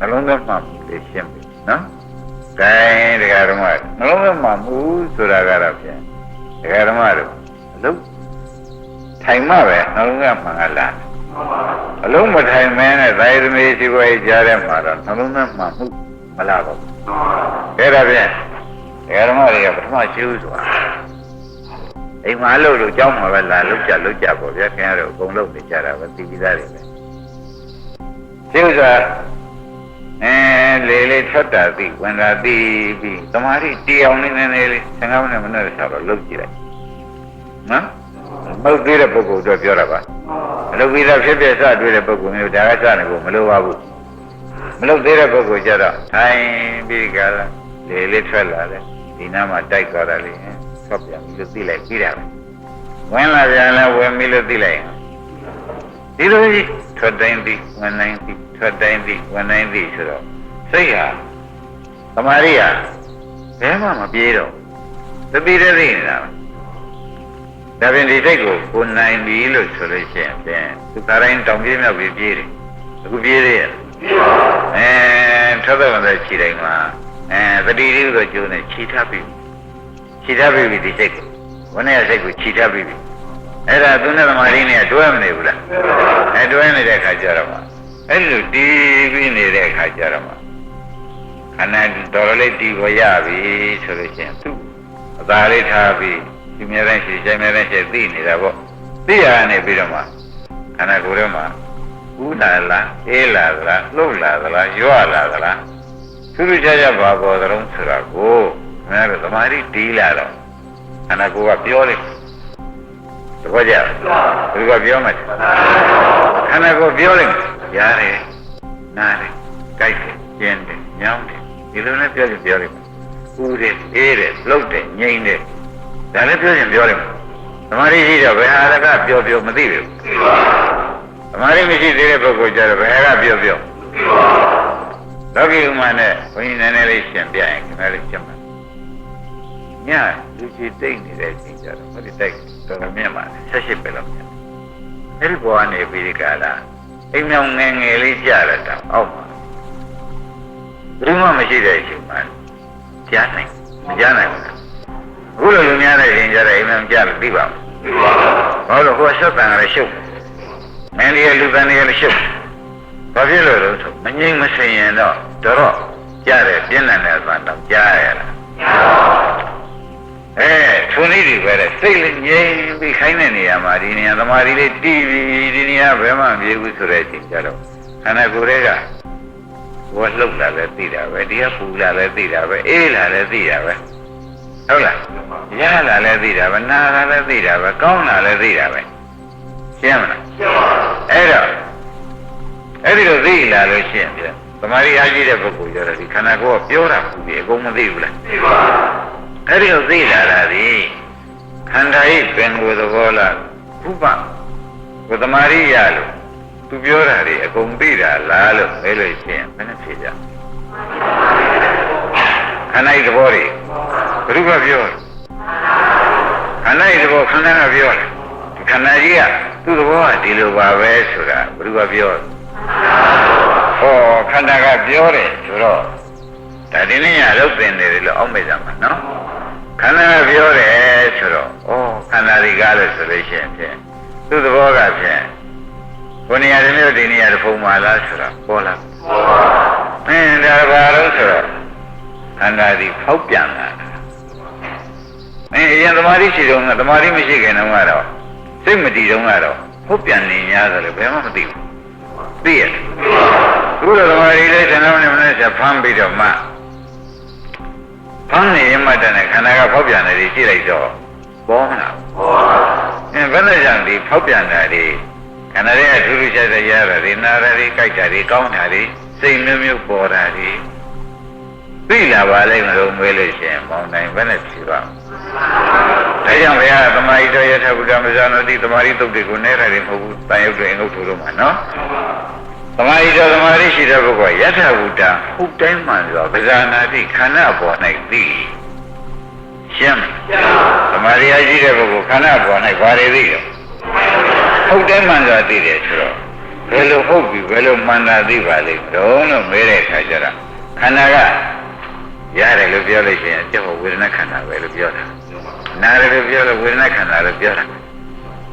နှလုံးသွင်းမှလေရှင်းပြီနော်ဂိုင်းတရားဓမ္မနှလုံးသွင်းမှမူဆိုတာကတော့ဖြင့်တရားဓမ္မတို့အလုံးထိုင်မှပဲနှလုံးသွင်းမှလားအလုံးမထိုင်မဲနဲ့သာယသမီးရှိခွေကြားထဲမှာတော့နှလုံးသွင်းမှမှုမလားဘူးအဲ့ဒါဖြင့်တရားဓမ္မတွေကပထမရှိဘူးဆိုတာအိမ်မှာလို့ကြောင်းမှာပဲလာလုပ်ကြပေါ့ဗျာခင်ဗျားတို့အကုန်လုပ်နေကြတာပဲသိပြီးသားတွေပဲဒီဥစ္စာလေထွက်တာသိဝင်တာသိပြီးသမာဓိတီအောင်နေလေး15မိနစ်နဲ့ဆက်တော့လုပ်ကြည့်လိုက်နော်မဟုတ်သေးတဲ့ပုဂ္ဂိုလ်တို့ပြောတာပါမလုပ်ပြီးသားဖြစ်ဖြစ်စတွေ့တဲ့ပုဂ္ဂိုလ်မျိုးဒါကစနေဖို့မလိုပါဘူးမလုပ်သေးတဲ့ပုဂ္ဂိုလ်ကြတော့ထိုင်ပြီးကြတာလေထွက်လာတယ်ဒီနားမှာတိုက်သွားတာလေဆော့ပြန်ပြီးလို့သိလိုက်ပြီးတာပဲဝင်လာပြန်လဲဝင်ပြီးလို့သိလိုက်ဒီလိုကြီးထွက်တိုင်းသိဝင်တိုင်းသိထွက်တိုင်းသိဝင်တိုင်းသိဆိုတော့စိတ်ဟာသမာဓိဟာဘယ်မှမပြေးတော့သတိတည်းသိနေတာဒါပြင်ဒီစိတ်ကိုနိုင်ပြီလို့ဆိုလို့ရှိရင်ဖြင့်သူကတိုင်းတောင်ပြေးမြောက်ပြေးတယ်အခုပြေးသေးရဲ့ထွက်တော့ခြေတိုင်းမှာသတိလေးကိုကျိုးနေခြေထပ်ပြီဒီစိတ်ကိုဝိနည်းစိတ်ကိုခြေထပ်ပြီအဲ့ဒါသူနဲ့သမာဓိနဲ့တွဲမနေဘူးလားတွဲနေတဲ့အခါကျတော့မှအဲ့လိုတီးပြီးနေတဲ့အခါကျတော့မှခန္ဓာတော်လေးတီးပေါ်ရပြီဆိုလို့ရှိရင်သူအသာလေးထားပြီးဒီမြဲတမ်းရှိချိန်မြဲတမ်းရှိသိနေတာပေါ့သိရနေပြီးတော့မှခန္ဓာကိုယ်ထဲမှာဥလာလားအေးလာသလားလှုပ်လာသလားရွလာသလားသူတို့ကြကြပါပေါ်သလုံးဆိုတာကိုခင်ဗျားတို့သမာဓိတီးလာတော့ခန္ဓာကိုယ်ကပြောလိုက်သဘောကျဘယ်ကပြောမှခန္ဓာကိုယ်ပြောလိုက်ရတယ်နားတယ်ကြိုက်တယ်ကျင်းတယ်ညောင်းတယ်ဒီလိုနဲ့ပြောလိုက်ဥတယ်အေးတယ်လှုပ်တယ်ငြိမ့်တယ်ဒါလည်းပြောရင်ပြောလိုက်သမာဓိရှိတော့ဘယ်ဟာကပြောမသိဘူးသမာဓိမရှိသေးတဲ့ပုဂ္ဂိုလ်ကြတော့ဘယ်ဟာကပြောလောကီဥမာနဲ့ဘုန်းကြီးနည်းနည်းလေးရှင်းပြရင်ခင်ဗျားလေးရှင်းပါညလူကြီးတိတ်နေတဲ့အချိန်ကျတော့ဟိုဒီတိုက်တော်တော်မြတ်ပါ78ပဲလို့မြတ်အဲ့ဒီဘောကနေပြီးဒီကလာအိမ်မြောင်ငယ်လေးကြရတာအောက်မှာဘယ်မှမရှိတဲ့အချိန်မှာကြားနိုင်မကြားနိုင်ဘူးအခုလိုလူများတဲ့အချိန်ကျတော့အိမ်မြောင်ကြလို့သိပါဘူးဘာလို့ဟိုဆက်တန်ကလည်းရှုပ်မင်းလေးလူတန်လေးလည်းရှုပ်ဘာဖြစ်လို့လဲဆိုမငြိမ်မစင်ရင်တော့တော်ကြားတယ်ပြင်းထန်တဲ့အစွမ်းတော့ကြားရလားထုံနည်းတွေပဲတဲ့စိတ်လေးငြိမ်ပြီးခိုင်းတဲ့နေရာမှာဒီနေရာသမာဓိလေးတည်ပြီးဒီနေရာဘယ်မှမပြေဘူးဆိုတဲ့အချိန်ကျတော့ခန္ဓာကိုယ်တွေကဘောလှုပ်လာလဲသိတာပဲဒီကပူလာလဲသိတာပဲအေးလာလဲသိတာပဲဟုတ်လားရလာလဲသိတာပဲနာလာလဲသိတာပဲကောင်းလာလဲသိတာပဲရှင်းမလားရှင်းပါအဲ့ဒီလိုသိလာလို့ရှင်းပြန်သမာဓိအားကြီးတဲ့ပုဂ္ဂိုလ်ကျတော့ဒီခန္ဓာကိုယ်ကပြောတာပူပြီးအကုန်မသိဘူးလားသိပါအဲ့ဒီလိုသိလာတာဒီခန္ဓာ၏ပင်ကိုယ်သဘောလားဥပကိုသမာဓိရလို့သူပြောတာတွေအကုန်သိတာလားလို့မဲလို့ရှင်းဘယ်နဲ့ဖြေကြခန္ဓာ၏သဘောတွေဘယ်သူကပြောခန္ဓာ၏သဘောခန္ဓာကပြောတယ်ခန္ဓာကြီးကသူ့သဘောကဒီလိုပါပဲဆိုတာဘယ်သူကပြောဟောခန္ဓာကပြောတယ်ဆိုတော့ဒါဒီနေ့ရလုပ်တင်တယ်လို့အောက်မေ့ကြမှာနော်ခန္ဓာကပြောတယ်ဆိုတော့ခန္ဓာတွေကလို့ဆိုလို့ရှိရင်ဖြင့်သူ့သဘောကဖြင့်ဘုနေရာတစ်မျိုးဒီနေရာတစ်ဖုံမှာလားဆိုတာပေါ်လာဒါဘာလို့ဆိုတော့ခန္ဓာဒီဖောက်ပြန်လာအရင်သမာဓိရှိတော့သမာဓိမရှိခင်တုန်းကတော့စိတ်မတည်တုန်းကတော့ဖောက်ပြန်နေ냐ဆိုလို့ဘယ်မှမသိဘူးသိရဲ့သူ့လိုသမာဓိလေးတဏှာနဲ့မနဲ့ဆက်ဖမ်းပြီးတော့မှဖမ်းနေမှတည်းနဲ့ခန္ဓာကဖောက်ပြန်တယ်ကြည့်လိုက်တော့ပေါ်မလားဘယ်နဲ့ကြောင့်ဒီဖောက်ပြန်တာဒီခန္ဓာရဲ့အထူးထူးခြားခြားရတာဒီနာရတွေကြိုက်တာတွေကောင်းတာတွေစိတ်မျိုးမျိုးပေါ်တာတွေသိလာပါလိမ့်မလို့မွေးလို့ရှိရင်မောင်းတိုင်းဘယ်နဲ့ဖြေပါဒါကြောင့်ဘုရားသမာဓိတော်ရထဘုရားမဇ္ဇနောတိသမာဓိတုတ်တွေကိုနဲရတယ်မဟုတ်ဘူးတန်ရုပ်တွေအငုတ်ထိုးလို့မှာနော်သမာဓိတော်သမာဓိရှိတဲ့ပုဂ္ဂိုလ်ကယထဘုဒ္ဓဟုတ်တိုင်းမှန်ဆိုတော့ဗဇာနာတိခန္ဓာပေါ်၌သိရှင်းသမာဓိအရှိတဲ့ပုဂ္ဂိုလ်ခန္ဓာပေါ်၌ဘာတွေသိတော့ဟုတ်တိုင်းမှန်ဆိုတာသိတယ်ဆိုတော့ ဘယ်လိုဟုတ်ပြီဘယ်လိုမှန်တာသိပါလိမ့်တော့လို့မဲတဲ့ခါကျတော့ခန္ဓာကရတယ်လို့ပြောလို့ရှိရင်ကျုပ်ဝေဒနာခန္ဓာပဲလို့ပြောတာနာတယ်လို့ပြောလို့ဝေဒနာခန္ဓာလို့ပြောတာ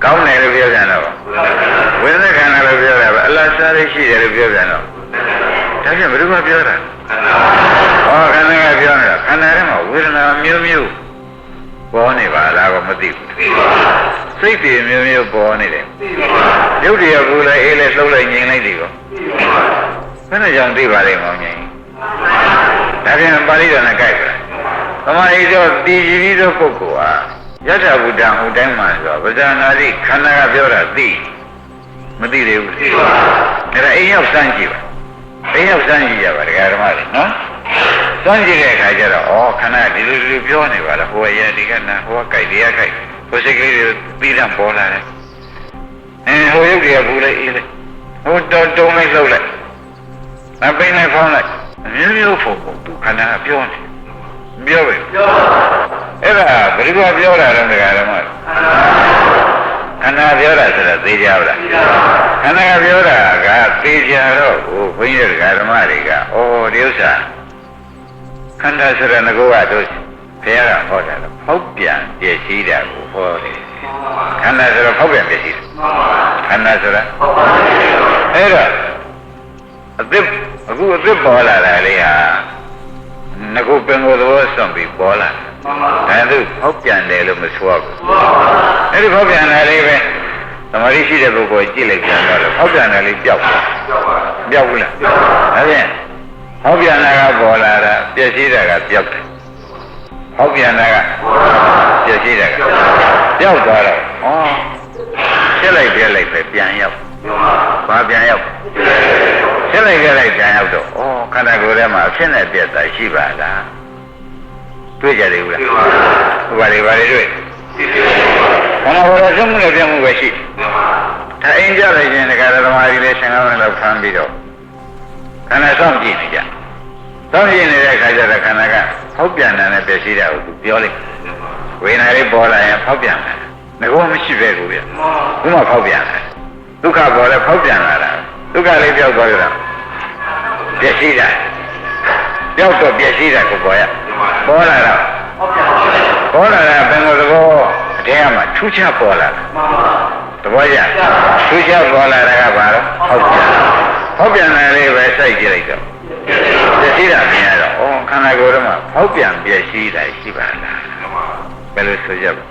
ကောင်းတယ်လို့ပြောကြတော့ဝေဒနာခန္ဓာလို့ပြောတာပဲအလားစားရရှိတယ်လို့ပြောကြတော့ဒါပြန်ဘယ်လိုမှပြောတာဟောခန္ဓာကပြောနေတာခန္ဓာထဲမှာဝေဒနာမျိုးမျိုးပေါ်နေပါလားကိုမသိဘူးစိတ်တွေမျိုးမျိုးပေါ်နေတယ်ရုပ်တွေကဘူးလဲအေးလဲလှုပ်လိုက်ငြိမ်လိုက်ဒီကောဘယ်နဲ့ကြောင့်သိပါလိမ့်မောင်ကြီးဒါပြန်ပါဠိတော်နဲ့ကြိုက်ပါသမာဓိတော့တည်ကြည်ပြီးသောပုဂ္ဂိုလ်ဟာယထာဘုဒ္ဓံဟိုတိုင်းမှာဆိုတော့ဗဇာနာတိခန္ဓာကပြောတာသိမသိသေးဘူးသိပါအဲ့ဒါအိမ်ရောက်စမ်းကြည့်ပါအိမ်ရောက်စမ်းကြည့်ကြပါဒကာဓမ္မတွေနော်စမ်းကြည့်တဲ့အခါကျတော့ဩခန္ဓာဒီလိုပြောနေပါလားဟိုကရဒီကနာဟိုကကြိုက်တရားကြိုက်ဟိုစိတ်ကလေးတွေပြီးတော့ပေါ်လာတယ်ဟိုရုပ်တွေကဘူးလိုက်အေးလိုက်ဟိုတုံးလိုက်လှုပ်လိုက်အပိန်လိုက်ဖောင်းလိုက်မျိုးမျိုးဖို့သူခန္ဓာပြောနေပြောပဲအဲ့ဒါဘယ်လိုပြောတာလဲဒကာဓမ္မခန္ဓာပြောတာဆိုတော့သိကြပါလားခန္ဓာကပြောတာကသိကြတော့ဟိုဘုန်းကြီးဒကာဓမ္မတွေကဩဒီဥစ္စာခန္ဓာဆိုတဲ့ငကောကတို့ဘုရားကဟောတာတော့ဖောက်ပြန်ပြည့်စည်တာကိုဟောတယ်ခန္ဓာဆိုတော့ဖောက်ပြန်ပြည့်စည်တယ်ခန္ဓာဆိုတာအဲ့တော့အခုအသစ်ပေါ်လာတာလေးဟာငကောပင်ကိုယ်သဘောဆွန့်ပြီးပေါ်လာတယ်ဒါသူဖောက်ပြန်တယ်လို့မဆိုရဘူးအဲ့ဒီဖောက်ပြန်တာလေးပဲသမာဓိရှိတဲ့ပုဂ္ဂိုလ်ကြည့်လိုက်ပြန်တော့ဖောက်ပြန်တယ်လေးပျောက်ဘူးလားဒါဖြင့်ဟောက်ပြန်တာကပေါ်လာတာပြည့်စည်တာကပျောက်တယ်ဟောက်ပြန်တာကပြည့်စည်တာကပျောက်သွားတော့ဖြစ်လိုက်ပြလိုက်ပဲပြန်ရောက်ဘာပြန်ရောက်ဖြစ်လိုက်ကြလိုက်ပြန်ရောက်တော့ခန္ဓာကိုယ်ထဲမှာအဖြစ်နဲ့ပြည့်တာရှိပါလားတွေ့ကြတယ်ဘူးလားဘာတွေတွေ့ခန္ဓာကိုယ်ရဲ့သုံးမှုနဲ့ပြန်မှုပဲရှိဒါအိမ်ကြလိုက်ခြင်းတက္ကရာသမားကြီးလေးဆင်ကောင်းလောက်ဖမ်းပြီးတော့ခန္ဓာစောင့်ကြည့်နေကြစောင့်ကြည့်နေတဲ့အခါကျတော့ခန္ဓာကဖောက်ပြန်တယ်နဲ့ပြည့်စည်တာကိုသူပြောလိုက်ဝေဒနာလေးပေါ်လာရင်ဖောက်ပြန်တယ်ငကောမရှိပဲကိုပြခုမှဖောက်ပြန်တယ်ဒုက္ခပေါ်လဲဖောက်ပြန်လာတာဒုက္ခလေးပြောက်သွားကြတာပြည့်စည်တာပြောက်တော့ပြည့်စည်တာကိုပေါ်ရပေါ်လာတော့ပေါ်လာတာဘယ်လိုသဘောအထဲမှာထူးခြားပေါ်လာတာသဘောကျထူးခြားပေါ်လာတာကဘာလို့ဖောက်ပြန်တယ်လေးပဲစိုက်ကြည့်လိုက်တော့ပြည့်စည်တာမြင်ရတော့ခန္ဓာကိုယ်ထဲမှာဖောက်ပြန်ပြည့်စည်တာရှိပါလားဘယ်လိုဆိုကြပါ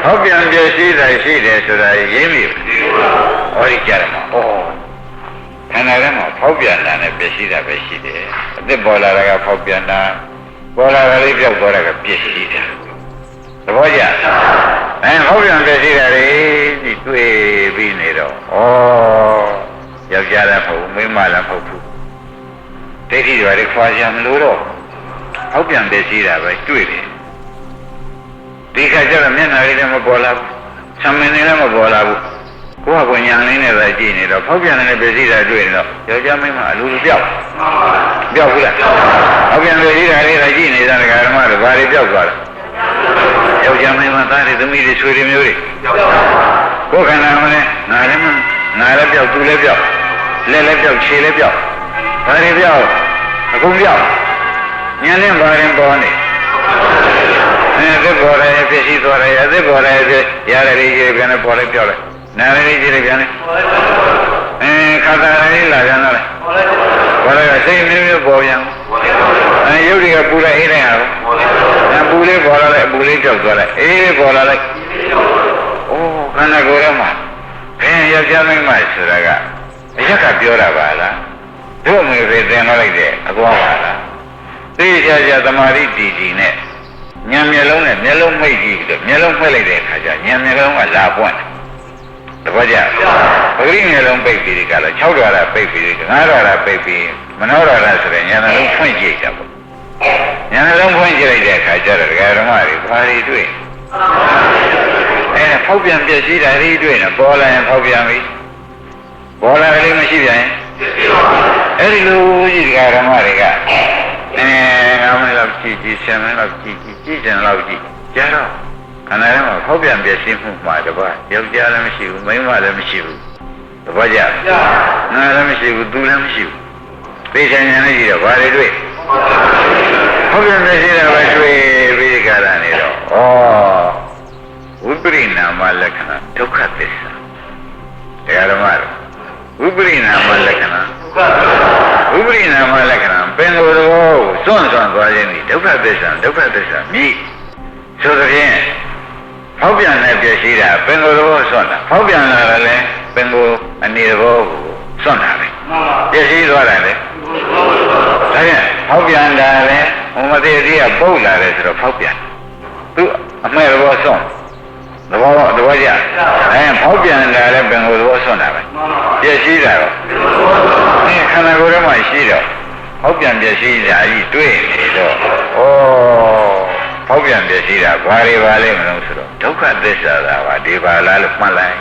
ဖောက်ပြန်ပြည့်စည်တာရှိတယ်ဆိုတာရင်းပြီဟောဒီကြတယ်မှာခန္ဓာထဲမှာဖောက်ပြန်တာနဲ့ပြည့်စည်တာပဲရှိတယ်အသစ်ပေါ်လာတာကဖောက်ပြန်တာပေါ်လာတာလေးပြောက်သွားတာကပြည့်စည်တာသဘောကျဖောက်ပြန်ပြည့်စည်တာတွေဒီတွေ့ပြီးနေတော့ယောက်ျားလည်းမဟုတ်ဘူးမိန်းမလည်းမဟုတ်ဘူးဒိဋ္ဌိတွေခွာကြမလို့တော့ဖောက်ပြန်ပြည့်စည်တာပဲတွေ့တယ်ဒီခါကျတော့မျက်နှာလေးလည်းမပေါ်လာဘူးဆံမင်းလည်းမပေါ်လာဘူးကိုယ့်ဟာကိုယ်ညာလေးနဲ့ပဲကြည့်နေတော့ဖောက်ပြန်တဲ့ပြည့်စည်တာတွေ့နေတော့ယောက်ျားမိန်းမအလိုလိုပြောက်ဘူးလားဖောက်ပြန်ပြည့်စည်တာလေးကကြည့်နေတာဒကာဓမ္မတွေဘာတွေပြောက်သွားလဲယောက်ျားမိန်းမသားတွေသမီးတွေဆွေတွေမျိုးတွေကိုယ်ခန္ဓာမလဲငါလည်းပြောက်သူလည်းပြောက်လက်လည်းပြောက်ခြေလည်းပြောက်ဘာတွေပြောက်အကုန်ပြောက်ဉာဏ်နဲ့ဘာရင်ပေါ်နေအသစ်ပေါ်တယ်ပြည့်စည်သွားတယ်အသစ်ပေါ်တယ်ပြရတယ်ကြီးကြီးပြန်ပေါ်လိုက်ပြောက်လိုက်နာရီကြီးတွေပြန်နေခန္ဓာလေးလာပြန်တော့လေဘောလည်းစိတ်မျိုးမျိုးပေါ်ပြန်ရုပ်တွေကပူလိုက်အေးလိုက်အောင်ပူလေးပေါ်လာလိုက်ပူလေးကြောက်သွားလိုက်အေးပေါ်လာလိုက်ခန္ဓာကိုယ်ထဲမှာယောက်ျားမိန်းမဆိုတာကအရက်ကပြောတာပါလားတို့ငွေပဲသင်လိုက်တဲ့အကွာပါလားသိကြကြသမာဓိတည်တည်နဲ့ဉာဏ်မျက်လုံးနဲ့မျက်လုံးမိတ်ကြည့်ပြီးတော့မျက်လုံးမှိတ်လိုက်တဲ့အခါကျဉာဏ်မျက်လုံးကလာပွင့်တပည့်ကြပဂရိမျက်လုံးပိတ်ပြီးဒီကလာ6ဓာတ်ပိတ်ပြီး9ဓာတ်ပိတ်ပြီးမနောဓာတ်ဆိုတဲ့ဉာဏ်လုံးဖွင့်ကြည့်တာပေါ့ဉာဏ်လုံးဖွင့်ကြည့်လိုက်တဲ့အခါကျတော့ဒကာဓမ္မတွေဘာတွေတွေ့ဖောက်ပြန်ပြည့်စည်တာတွေတွေ့နေပေါ်လာရင်ဖောက်ပြန်ပြီပေါ်လာတယ်မရှိပြန်ရင်အဲ့ဒီလိုကြီးဒကာဓမ္မတွေက9မိနစ်လောက်ကြည့်10မိနစ်လောက်ကြည့်ကြံလောက်ကြည့်ကြတော့ခန္ဓာထဲမှာဖောက်ပြန်ပြည့်စည်မှုမှာတပါးယောက်ျားလည်းမရှိဘူးမိန်းမလည်းမရှိဘူး ဘောကြငါလည်းမရှိဘူးသူလည်းမရှိဘူးသိချင်ရင်လည်းရှိတော့ဘာတွေတွေ့ဟုတ်ပြန်မရှိတာပဲတွေ့ပြီးဒီကရနေတော့ဝိပရိနာမလက္ခဏာဒုက္ခသစ္စာတရားဓမ္မတို့ဝိပရိနာမလက္ခဏာဝိပရိနာမလက္ခဏာပင်ကိုယ်တော်စွန့်သွားခြင်းဒီဒုက္ခသစ္စာမြည်ဆိုသဖြင့်ဖောက်ပြန်တဲ့ပြည့်ရှိတာပင်ကိုယ်တော်စွန့်တာဖောက်ပြန်လာတယ်လေပင်ကိုယ်အနေတော်ကိုစွန့်တာပဲပြည့်ရှိသွားတယ်လေဒါဖြင့်ဖောက်ပြန်တာလေဘုမတိတိကပုတ်လာတယ်ဆိုတော့ဖောက်ပြန်သူအမဲ့တော်စွန့်သဘောကျဖောက်ပြန်တာလည်းပင်ကိုယ်တော်စွန့်တာပဲပြည့်ရှိတာတော့ခန္ဓာကိုယ်ထဲမှာရှိတော့ဖောက်ပြန်ပြည့်ရှိတာအကြီးတွေ့နေတော့ဖောက်ပြန်ပြည့်ရှိတာဘာတွေပါလဲမလို့ဆိုတော့ဒုက္ခသစ္စာသာပါဒီပါလားလို့မှတ်လိုက်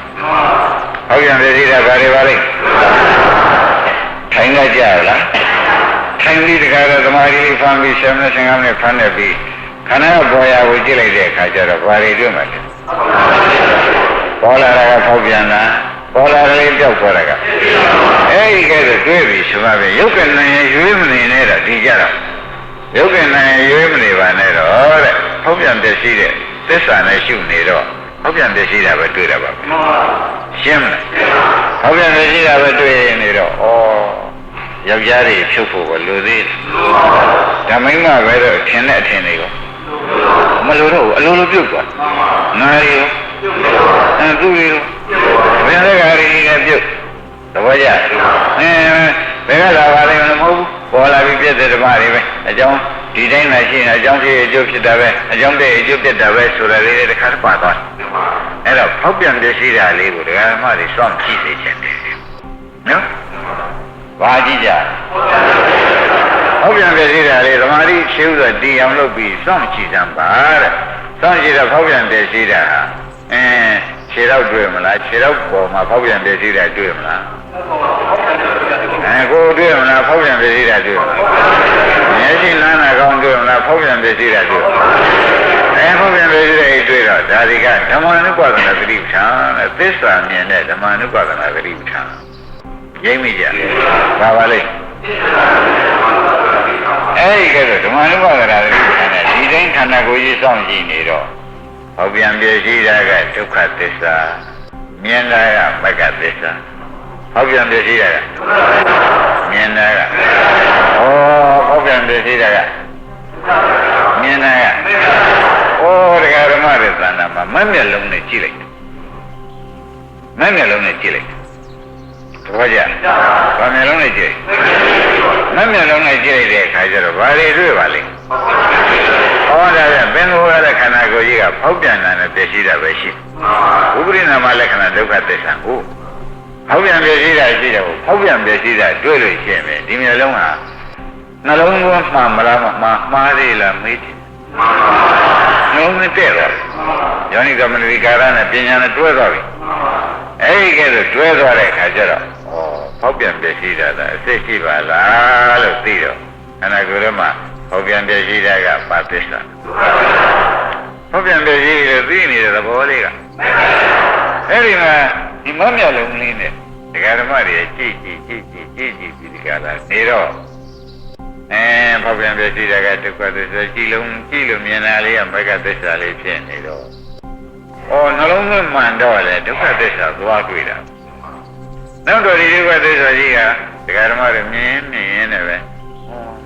ဖောက်ပြန်ပြည့်ရှိတာဘာတွေပါလဲထိုင်ကြကြလားထိုင်ပြီးတခါတော့သမာဓိဖမ်းပြီး7မိနစ်15မိနစ်ဖမ်းနေပြီးခန္ဓာကပေါ်ရာကိုကြည့်လိုက်တဲ့အခါကျတော့ဘာတွေတွေ့မှာလဲပေါ်လာတာကဖောက်ပြန်တာပေါ်လာတယ်ပြောက်သွားတာကအဲ့ဒီကဲတော့တွေ့ပြီဆိုမှပဲရုပ်ကနိုင်ရွေးမနေနဲ့တော့ဒီကြတော့ရုပ်ကနိုင်ရွေးမနေပါနဲ့တော့တဲ့ဖောက်ပြန်ပြည့်ရှိတဲ့သစ္စာနဲ့ရှုနေတော့ဖောက်ပြန်ပြည့်ရှိတာပဲတွေ့တာပါရှင်းမလားဖောက်ပြန်ပြည့်ရှိတာပဲတွေ့နေတော့ယောက်ျားတွေဖြုတ်ဖို့လိုသေးတယ်ဒါမိန်းမပဲတော့ထင်တဲ့အထင်တွေကိုမလိုတော့ဘူးအလိုလိုပြုတ်သွားငါရီရောသူရီရောဘယ်လိုကရီနဲ့ပြုတ်သဘောကျဘယ်ကလာပါလိမ့်မလို့မဟုတ်ဘူးပေါ်လာပြီးပြည့်တဲ့ဓမ္မတွေပဲအကြောင်းဒီတိုင်းမှရှိနေအကြောင်းဖြစ်အကျိုးဖြစ်တာပဲအကြောင်းတည်းအကျိုးပြတ်တာပဲဆိုရတဲ့တခါတပါသွားအဲ့တော့ဖောက်ပြန်ပြရှိတာလေးကိုဒကာဓမ္မတွေစောင့်ကြည့်စေချင်တယ်နော်ဘာကြည့်ကြဖောက်ပြန်ပြရှိတာလေးဓမ္မတွေရှင်းဥစွာတည်အောင်လုပ်ပြီးစောင့်ကြည့်စမ်းပါတဲ့စောင့်ကြည့်တော့ဖောက်ပြန်ပြရှိတာဟာခြေတော့တွေ့မလားခြေတော့ပေါ်မှာဖောက်ပြန်ပြရှိတာတွေ့မလားကိုတွေ့မလားဖောက်ပြန်ပြရှိတာတွေ့မလားမျက်စိလမ်းနာကောင်းတွေ့မလားဖောက်ပြန်ပြရှိတာတွေ့ဖောက်ပြန်ပြရှိတဲ့တွေ့တော့ဒါဒီကဓမ္မနုပါဒနာသတိပဋ္ဌာန်တဲ့သစ္စာမြင်တဲ့ဓမ္မနုပါဒနာသတိပဋ္ဌာန်ရိပ်မိကြပါပါလိမ့်အဲ့ဒီကဲတော့ဓမ္မနုပါဒနာသတိပဋ္ဌာန်နဲ့ဒီတိုင်းခန္ဓာကိုယ်ကြီးစောင့်ကြည့်နေတော့ဟောပြန်ပြရှိတာကဒုက္ခသစ္စာမြင်တာကမဂ္ဂသစ္စာဟောပြန်ပြရှိတာကမြင်တာကဟောပြန်ပြရှိတာကမြင်တာကတရားဓမ္မရဲ့သဏ္ဍာန်မှာမမျက်လုံးနဲ့ကြည့်လိုက်မမျက်လုံးနဲ့ကြည့်လိုက်သဘောကျဘာမျက်လုံးနဲ့ကြည့်မမျက်လုံးနဲ့ကြည့်လိုက်တဲ့အခါကျတော့ဘာတွေတွေ့ပါလိမ့်ဒါပြန်ပင်ကိုယ်ရတဲ့ခန္ဓာကိုယ်ကြီးကဖောက်ပြန်တာနဲ့ပြည့်စည်တာပဲရှိဥပရိနာမလက္ခဏာဒုက္ခသစ္စာကိုဖောက်ပြန်ပြည့်စည်တာရှိတယ်ကိုဖောက်ပြန်ပြည့်စည်တာတွေ့လို့ရှိရင်ဒီမျိုးလုံးဟာနှလုံးသွင်းမှမလားမှားသေးလားမေးတယ်နှလုံးနဲ့တဲ့တော့ယောနိကမနတိကာရနဲ့ပညာနဲ့တွဲသွားပြီအဲ့ဒီကဲတော့တွဲသွားတဲ့အခါကျတော့ဖောက်ပြန်ပြည့်စည်တာအစစ်ရှိပါလားလို့သိတော့ခန္ဓာကိုယ်ထဲမှာဖောက်ပြန်ပြည့်စည်တာကပါသစ္စာဖောက်ပြန်ပြည့်စည်လို့သိနေတဲ့သဘောလေးကအဲ့ဒီမှာဒီမမျက်လုံးလေးနဲ့ဒကာဓမ္မတွေကြည့်ပြီးဒီကလာနေတော့ဖောက်ပြန်ပြည့်စည်တာကဒုက္ခသစ္စာကြည့်လို့မြင်တာလေးကမဂ္ဂသစ္စာလေးဖြစ်နေတော့နှလုံးသွင်းမှန်တော့လေဒုက္ခသစ္စာသွားတွေ့တာနောက်တော့ဒီဒုက္ခသစ္စာကြီးကဒကာဓမ္မတွေမြင်နေပဲ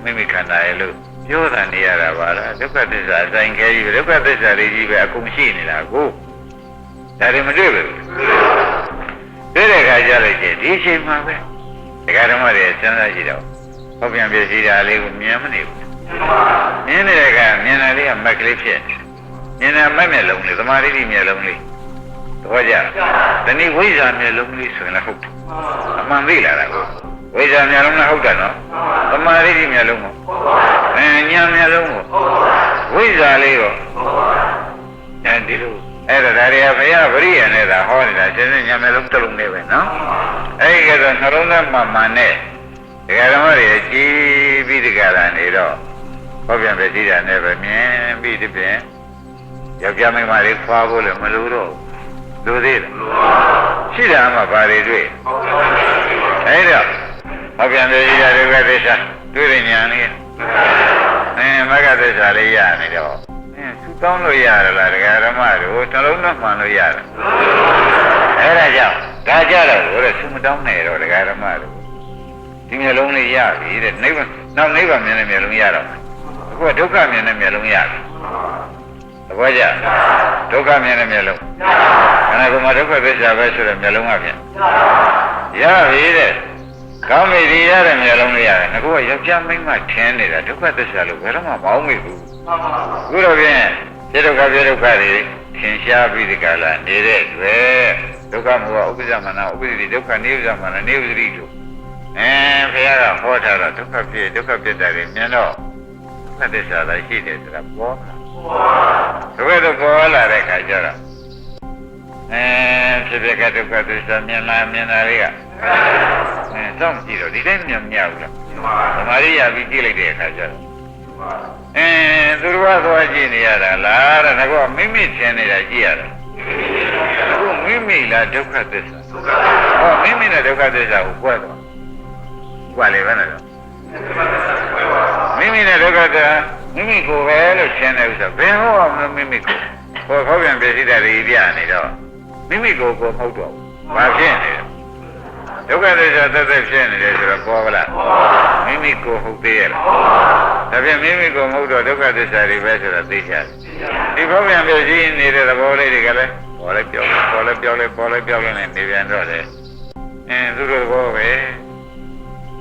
မိမိခန္ဓာရဲ့လို့ပြောတာနေရတာပါလားဒုက္ခသစ္စာအဆိုင်ခဲကြီးပဲဒုက္ခသစ္စာတွေကြီးပဲအကုန်ရှိနေတာကိုဒါတွေမတွေ့ဘူးတွေ့တဲ့အခါကျလိုက်ချင်းဒီအချိန်မှာပဲဒကာဓမ္မတွေစဉ်းစားကြည့်တော့ဟောပြန်ပြစီတာလေးကိုမြင်မနေဘူးမြင်နေတဲ့အခါမြင်တာလေးကမက်ကလေးဖြစ်မြင်တာမက်မျက်လုံးလေးသမာဓိမျက်လုံးလေးသဘောကျတနည်းဝိဇ္ဇာမျက်လုံးလေးဆိုရင်လည်းဟုတ်တယ်အမှန်သိလာတာကိုဝိဇ္ဇာမျက်လုံးနဲ့ဟုတ်တယ်နော်သမာဓိမျက်လုံးကိုဉာဏ်မျက်လုံးကိုဝိဇ္ဇာလေးကိုဒီလိုအဲ့ဒါတွေကဘုရားဗရိယနဲ့သာဟောနေတာရှင်းရှင်းဉာဏ်မျက်လုံးတစ်လုံးနဲ့ပဲနော်အဲ့ဒီကတော့နှလုံးသားမှန်နဲ့ဒကာဓမ္မတွေကြည်ပြီးဒီကလာနေတော့ဟောပြန်ပဲကြည့်တာနဲ့ပဲမြင်ပြီးဒီပြင်ယောက်ျားမိန်းမတွေခွာဖို့လည်းမလိုတော့ လူသေးတယ်ရှိတာမှဘာတွေတွေ့အဲ့တော့ဟောပြန်ပြရတဲ့ဒုက္ခသစ္စာတွေ့တဲ့ဉာဏ်လေးမဂ္ဂသစ္စာလေးရနေတော့ဆူတောင်းလို့ရတယ်လားဒကာဓမ္မတို့နှလုံးသွင်းမှန်လို့ရတယ်အဲ့ဒါကြောင့်ဒါကြတော့ဘုရားဆူမတောင်းနဲ့တော့ဒကာဓမ္မတို့ဒီမျက်လုံးလေးရပြီတဲ့နိဗ္ဗာန်နောက်နိဗ္ဗာန်မြင်တဲ့မျက်လုံးရတော့အခုကဒုက္ခမြင်တဲ့မျက်လုံးရပြီသဘောကျဒုက္ခမြင်တဲ့မျက်လုံးခန္ဓာကိုယ်မှာဒုက္ခသစ္စာပဲဆိုတဲ့မျက်လုံးကဖြင့်ရပြီတဲ့ကောင်းပြီဒီရတဲ့မျက်လုံးလေးရတယ်ငါကယောက်ျားမိန်းမထင်းနေတာဒုက္ခသစ္စာလို့ဘယ်တော့မှမအောင်မိဘူးအခုတော့ဖြင့်ပြဒုက္ခတွေထင်ရှားပြီးဒီကလာနေတဲ့တွေ့ဒုက္ခမောဥပ္ပဇ္ဇမနာဥပ္ပဇ္ဇိဒုက္ခနိဗ္ဗာန်မနာနိဗ္ဗတိတို့ဘုရားကဟောထားတော့ဒုက္ခဖြစ်ဒုက္ခဖြစ်တယ်မြင်တော့ဒုက္ခသစ္စာလည်းရှိတယ်ဆိုတာပေါ်လာဘယ်တော့ပေါ်လာတဲ့ခါကျတော့ဖြစ်ဖြစ်ကဒုက္ခသစ္စာမြင်လာတွေကစောင့်ကြည့်တော့ဒီတိုင်းမြင်မရဘူးလားသမာဓိရပြီးကြည့်လိုက်တဲ့အခါကျတော့သူတော်သွားကြည့်နေရတာလားတဲ့ကောမိမိထင်နေတာကြည့်ရတာအခုမိမိလားဒုက္ခသစ္စာဟောမိမိနဲ့ဒုက္ခသစ္စာကိုကွဲသွားကွာလေပဲနော်မိမိနဲ့ဒုက္ခသစ္စာမိမိကိုပဲလို့ထင်တယ်ဥစ္စာဘယ်ဟောမိမိကိုဟောပြန်ပြည့်စည်တဲ့တွေပြနေတော့မိမိကိုမဟုတ်တော့ဘူးဘာဖြစ်နေလဲဒုက္ခသစ္စာသက်သက်ဖြစ်နေတယ်ဆိုတော့ပေါ်ပါလားမိမိကိုဟုတ်သေးရဲ့လားဒါဖြင့်မိမိကိုမဟုတ်တော့ဒုက္ခသစ္စာတွေပဲဆိုတော့သိချတယ်ဒီဘောပြန်ပြည့်စည်နေတဲ့သဘောလေးတွေကလည်းပေါ်လဲပြောလဲနေပြန်တော့လေသူတို့ဘောပဲ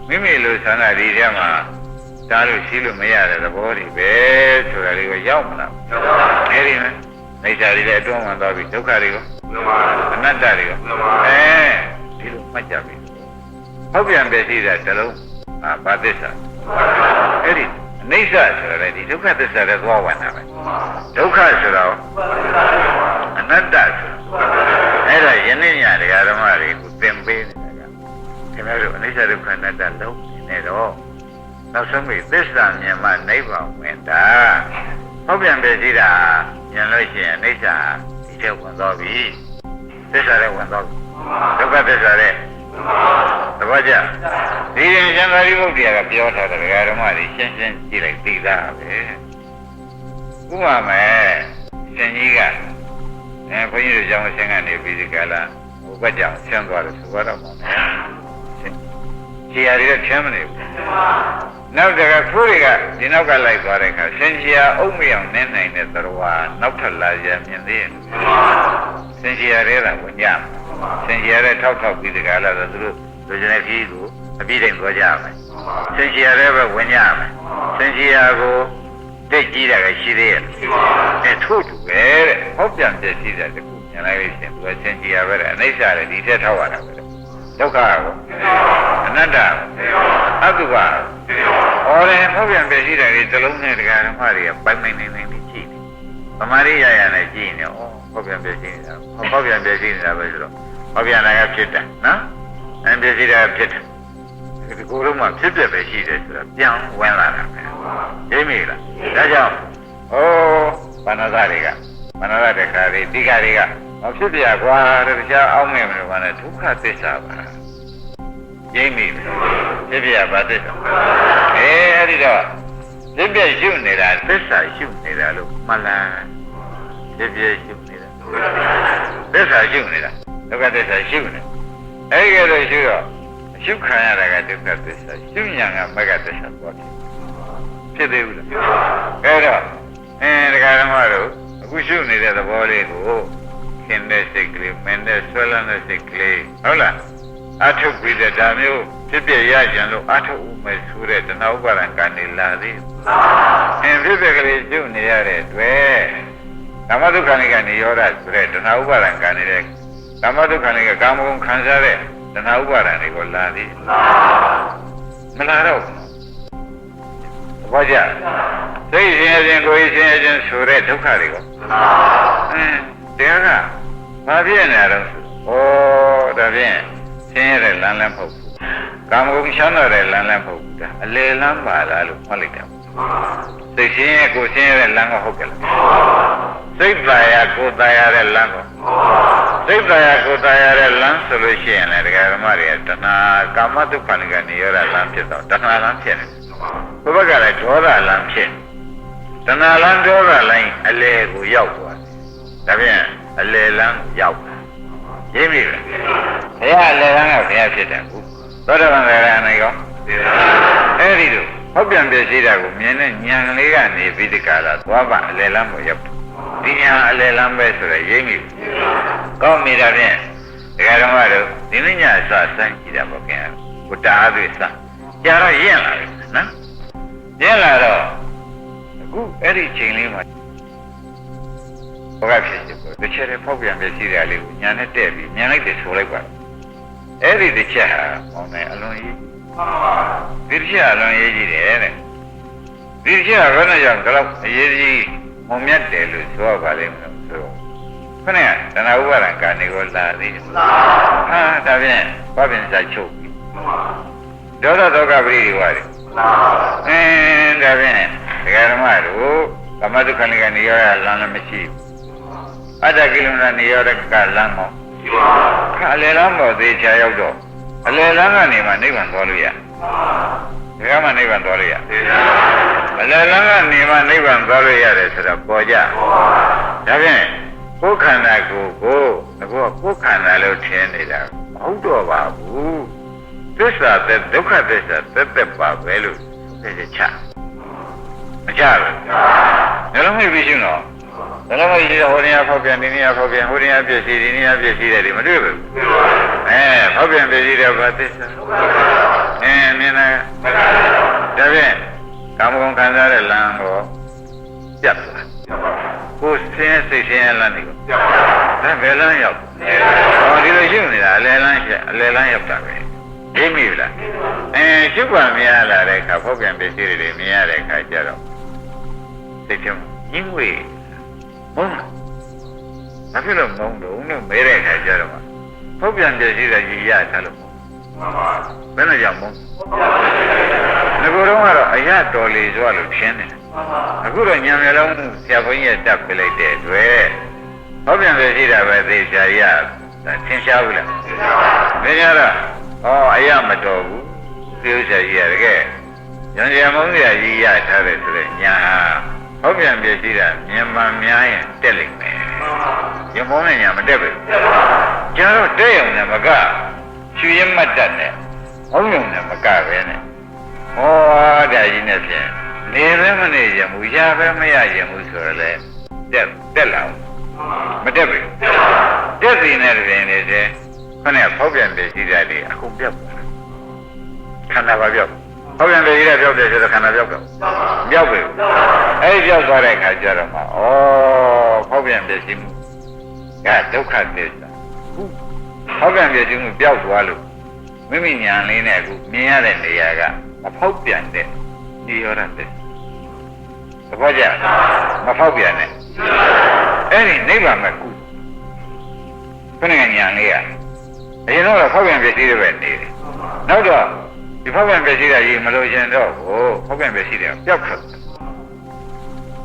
မိမိလိုဆန္ဒဒီထဲမှာတားလို့ရှိလို့မရတဲ့သဘောတွေပဲဆိုတာလေးကိုရောက်မလားအဲ့ဒီမဲ့မိစ္ဆာတွေလည်းအတွန်းဝင်သွားပြီဒုက္ခတွေကိုအနတ္တတွေကိုဒီလိုမှတ်ကြပြီဟုတ်ပြန်ပြည့်စည်တဲ့တလုံးဘာသစ္စာအဲ့ဒီအနိစ္စဆိုရယ်ဒီဒုက္ခသစ္စာလည်းသွားဝင်တာပဲဒုက္ခဆိုတော့အနတ္တဆိုအဲ့ဒါယနေ့ညတရားဓမ္မတွေကိုသင်ပေးနေတာကခင်ဗျားတို့အနိစ္စဒုက္ခအနတ္တလုံးနေတော့နောက်ဆုံးပြီးသစ္စာမြင်မှနိဗ္ဗာန်ဝင်တာဟုတ်ပြန်ပြည့်စည်တာမြင်လို့ရှိရင်အနိစ္စဒီချက်ဝင်သွားပြီသစ္စာလည်းဝင်သွားပြီဒုက္ခသစ္စာလည်းသဘောကျဒီရင်ရှင်သာရိပုတ္တရာကပြောထားတဲ့ဓမ္မတွေရှင်းရှင်းကြည့်လိုက်သိသားပဲဥပမာရှင်ကြီးကဘုန်းကြီးတို့ကျောင်းဆင်းကနေပြီးဒီကလာဟိုဘက်ကြောင်ဆင်းသွားတယ်ဆိုတော့မှခြေရာတွေကချမ်းမနေဘူးနောက်တကခိုးတွေကဒီနောက်ကလိုက်သွားတဲ့အခါရှင်ကြီးအုံမရောင်နင်းနိုင်တဲ့သရဝါနောက်ထပ်လာရမြင်သေးတယ်ရှင်ကြီးရဲတာဝင်ကြမှာရှင်ကြီးရဲထောက်ပြီးဒီကလာတော့သူတို့လူကျင်တဲ့ကြီးကိုအပြည့်တိုင်းသွားကြမယ်ရှင်ကြီးရဲပဲဝင်ကြမယ်ရှင်ကြီးရဲကိုတိတ်ကြီးတာကရှိသေးရဲ့ထို့တူပဲတဲ့ဟောပြန်ပြည့်စည်တဲ့တခုဉာဏ်လိုက်ရှင်သူကရှင်ကြီးရဲပဲတဲ့အနိစ္စတဲ့ဒီထက်ထောက်ရတာပဲဒုက္ခကိုအနတ္တအတုပါဟောတယ်ဟောပြန်ပြည့်စည်တဲ့ဒီသလုံးနဲ့တရားဓမ္မတွေကပိုင်ပိုင်နေနေကြည့်နေဗမာရိယရနဲ့ကြည့်နေဩဟောပြန်ပြည့်စည်နေတာဟောပြန်ပြည့်စည်နေတာပဲဆိုတော့ဟောပြန်လာကဖြစ်တယ်နော်ပြည့်စည်တာဖြစ်တယ်ဒီကိုယ်လုံးမှာဖြစ်ပြပဲရှိတယ်ဆိုတာပြန်ဝင်လာတာပဲသိမိလားဒါကြောင့်ဘာနာတွေကဘာနာတဲ့ခါတွေဒီကတွေကမဖြစ်ပြကွာတရားအောင်းမဲ့မလို့ကလည်းဒုက္ခသစ္စာပါသိမိဖြစ်ပြဘာသစ္စာအဲ့ဒီတော့ဖြစ်ပြရှုနေတာသစ္စာရှုနေတာလို့မှတ်လားဖြစ်ပြရှုနေတာသစ္စာရှုနေတာဒုက္ခသစ္စာရှုနေအဲ့ဒီလိုရှုတော့ရှုခံရတာကဒုက္ခသစ္စာရှုဉာဏ်ကမဂ္ဂသစ္စာပေါ်တယ်ဖြစ်သေးဘူးလားအဲ့တော့တရားဓမ္မတို့အခုရှုနေတဲ့သဘောလေးကိုခင်တဲ့စိတ်ကလေးမင်းတဲ့ဆွဲလန်းတဲ့စိတ်ကလေးဟုတ်လားအထုတ်ပြီးတဲ့ဒါမျိုးဖြစ်ပြရကြံလို့အထုတ်ဦးမယ်ဆိုတဲ့တဏှာဥပါဒံကနေလာသေးဖြစ်ပြကလေးရှုနေရတဲ့တွေ့ဓမ္မဒုက္ခနိကနေရောတာဆိုတဲ့တဏှာဥပါဒံကနေတဲ့ဓမ္မဒုက္ခနိကကာမဂုဏ်ခံစားတဲ့တဏှာဥပါဒံတွေကိုလာသေးမလာတော့ဘာကြသိရှင်အချင်းကိုယ်ရှင်အချင်းဆိုတဲ့ဒုက္ခတွေကိုတရားကဘာဖြစ်နေတော့ဒါဖြင့်ဆင်းရဲတဲ့လမ်းလည်းမဟုတ်ဘူးကာမဂုဏ်ချမ်းသာတဲ့လမ်းလည်းမဟုတ်ဘူးဒါအလေလမ်းပါလားလို့မှတ်လိုက်တာသိရှင်ရဲ့ကိုယ်ရှင်ရဲ့လမ်းကဟုတ်ကဲ့လားဆ စိတ်သာယာကိုယ်သာယာတဲ့လမ်းကိုစိတ်သာယာကိုယ်သာယာတဲ့လမ်းဆိုလို့ရှိရင်လည်းဒကာဓမ္မတွေတဏှာကာမတုခဏကနေရတာလမ်းဖြစ်တော့တဏှာလမ်းဖြစ်နေဘုဘကလည်းဒေါသလမ်းဖြစ်တဏှာလမ်းဒေါသလမ်းအလေကိုရောက်သွားတယ်ဒါပြန်အလေလမ်းရောက်ရင်းပြီလားဘုရားအလေလမ်းကဘုရားဖြစ်တယ်ခုသောတာပန်တရားနဲ့ရောအဲ့ဒီလိုဟောက်ပြန်ပြည့်စည်တာကိုမြင်တဲ့ဉာဏ်လေးကနေပြီးဒီကလာသွားပါအလေလမ်းကိုရောက်ဒီညာအလေလမ်းပဲဆိုရရင်းပြီကောင်းပြီဒါဖြင့်ဒကာဓမ္မတို့ဒီနေ့ညအစစမ်းကြည့်တာပေါ့ခင်ဗျာကိုတားသွေးစကြာတော့ရင့်လာတယ်နော်ရင့်လာတော့အခုအဲ့ဒီချိန်လေးမှာဘောကဖြစ်ဖြစ်တစ်ချက်တည်းဖောက်ပြန်ပြစီရလေးကိုညာနဲ့တဲ့ပြီးညာလိုက်တယ်ဆိုလိုက်ပါအဲ့ဒီတစ်ချက်ဟာပေါင်းတယ်အလွန်ကြီးဒီတစ်ချက်အလွန်ရေးကြီးတယ်တဲ့ဒီတစ်ချက်ကဘယ်နဲ့ကြောင့်တော့အရေးကြီးမုံမြတ်တယ်လို့ဆိုရပါလိမ့်မယ်ဆိုတော့ခဏကတဏှာဥပါဒံကာနေကိုလာသေးတယ်ဟာဒါဖြင့်ဘာပြန်စာချုပ်ပြီဒေါသဒုက္ခပရိဒီဝါတွေဒါဖြင့်ဒကာဓမ္မတို့ကမ္မဒုက္ခနိကနေရောလမ်းလည်းမရှိဘူးအတ္တကိလမဏနေရောကလမ်းတော့ခါလေလမ်းပေါ်သေးချာရောက်တော့အလေလမ်းကနေမှနိဗ္ဗာန်သွားလို့ရဘယ်မှာနိဗ္ဗာန်သွားလို့ရအလေလမ်းကနေမှနိဗ္ဗာန်သွားလို့ရတယ်ဆိုတော့ပေါ်ကြဒါဖြင့်ကိုယ်ခန္ဓာကိုယ်ကိုကိုယ်ခန္ဓာလို့ထင်နေတာမဟုတ်တော့ပါဘူးသစ္စာတဲ့ဒုက္ခသစ္စာသက်ပါပဲလို့သိချမကြဘူးဘယ်လိုမှမရှိတော့ဘယ်လိုမှရှိတော့ဟိုနေရာဖောက်ပြန်ဒီနေရာဖောက်ပြန်ဟိုနေရာပြည့်စည်ဒီနေရာပြည့်စည်တယ်ဒီမတွေ့ဘူးဖောက်ပြန်ပြည့်စည်တဲ့ဘာသစ္စာမြင်လားဒါဖြင့်ကာမဂုဏ်ခံစားတဲ့လမ်းကိုပြတ်သွားကိုယ်ဆင်းစိတ်ဆင်းရဲလမ်းတွေကိုဒါဘယ်လမ်းရောက်ဒီလိုရှိနေတာအလယ်လမ်းရောက်တာပဲသိမိလားရှုပ်ပါမရလာတဲ့အခါဖောက်ပြန်ပစ္စည်းတွေမြင်ရတဲ့အခါကျတော့သိချင်ရင်းဝေးမုန်းဘာဖြစ်လို့မုန်းလို့မဲတဲ့အခါကျတော့ဖောက်ပြန်ပစ္စည်းတွေရရထားလို့ဘယ်နဲ့ကြောင့်မုန်းငါကတော့အရတော်လေစွာလို့ရှင်းတယ်အခုတော့ညံမျိုးလုံးဆရာဘုန်းကြီးတက်ပြလိုက်တဲ့အတွက်ဟောပြန်ပြရှိတာပဲသိချာရသင်ရှားဘူးလားသင်ရှားတော့အရမတော်ဘူးသိဥစ္စာကြီးရတကယ်ညံရမုန်းရကြီးရထားတယ်ဆိုတော့ညာဟောပြန်ပြရှိတာမြန်မာများရင်တက်လိမ့်မယ်ရမုန်းနဲ့ညာမတက်ဘူးကျန်တော့တဲ့ရုံနဲ့မကချွေရင်မတ်တတ်နဲ့ဟောရုံနဲ့မကပဲနဲ့ဒါကြီးနဲ့ဖြင့်နေလည်းမနေရဘူးရပဲမရရဘူးဆိုတော့လေတက်လာမတက်ဘူးတက်စီနဲ့တွင်နေတယ်ခဏဖောက်ပြန်ပြရှိတာတွေအခုပြောက်ခန္ဓာပါပြောက်ဖောက်ပြန်ပြရှိတာပြောက်တယ်ဆိုတော့ခန္ဓာပြောက်တော့ပြောက်ပြီအဲ့ပြောက်သွားတဲ့အခါကျတော့မှဖောက်ပြန်ပြရှိမှုကဒုက္ခသစ္စာဖောက်ပြန်ပြရှိမှုပြောက်သွားလို့မိမိညာလေးနဲ့အခုမြင်ရတဲ့နေရာကမဖောက်ပြန်တဲ့ဒီရောတဲ့သဘောကျမဖောက်ပြန်နဲ့အဲ့ဒီနိဗ္ဗာန်မှာကုခဏညာလေးကအရင်တော့ဖောက်ပြန်ပြည့်စည်တယ်ပဲနေတယ်နောက်တော့ဒီဖောက်ပြန်ပြည့်စည်တာကြီးမလို့ရှင်တော့ဖောက်ပြန်ပြည့်စည်တယ်ပျောက်ခတ်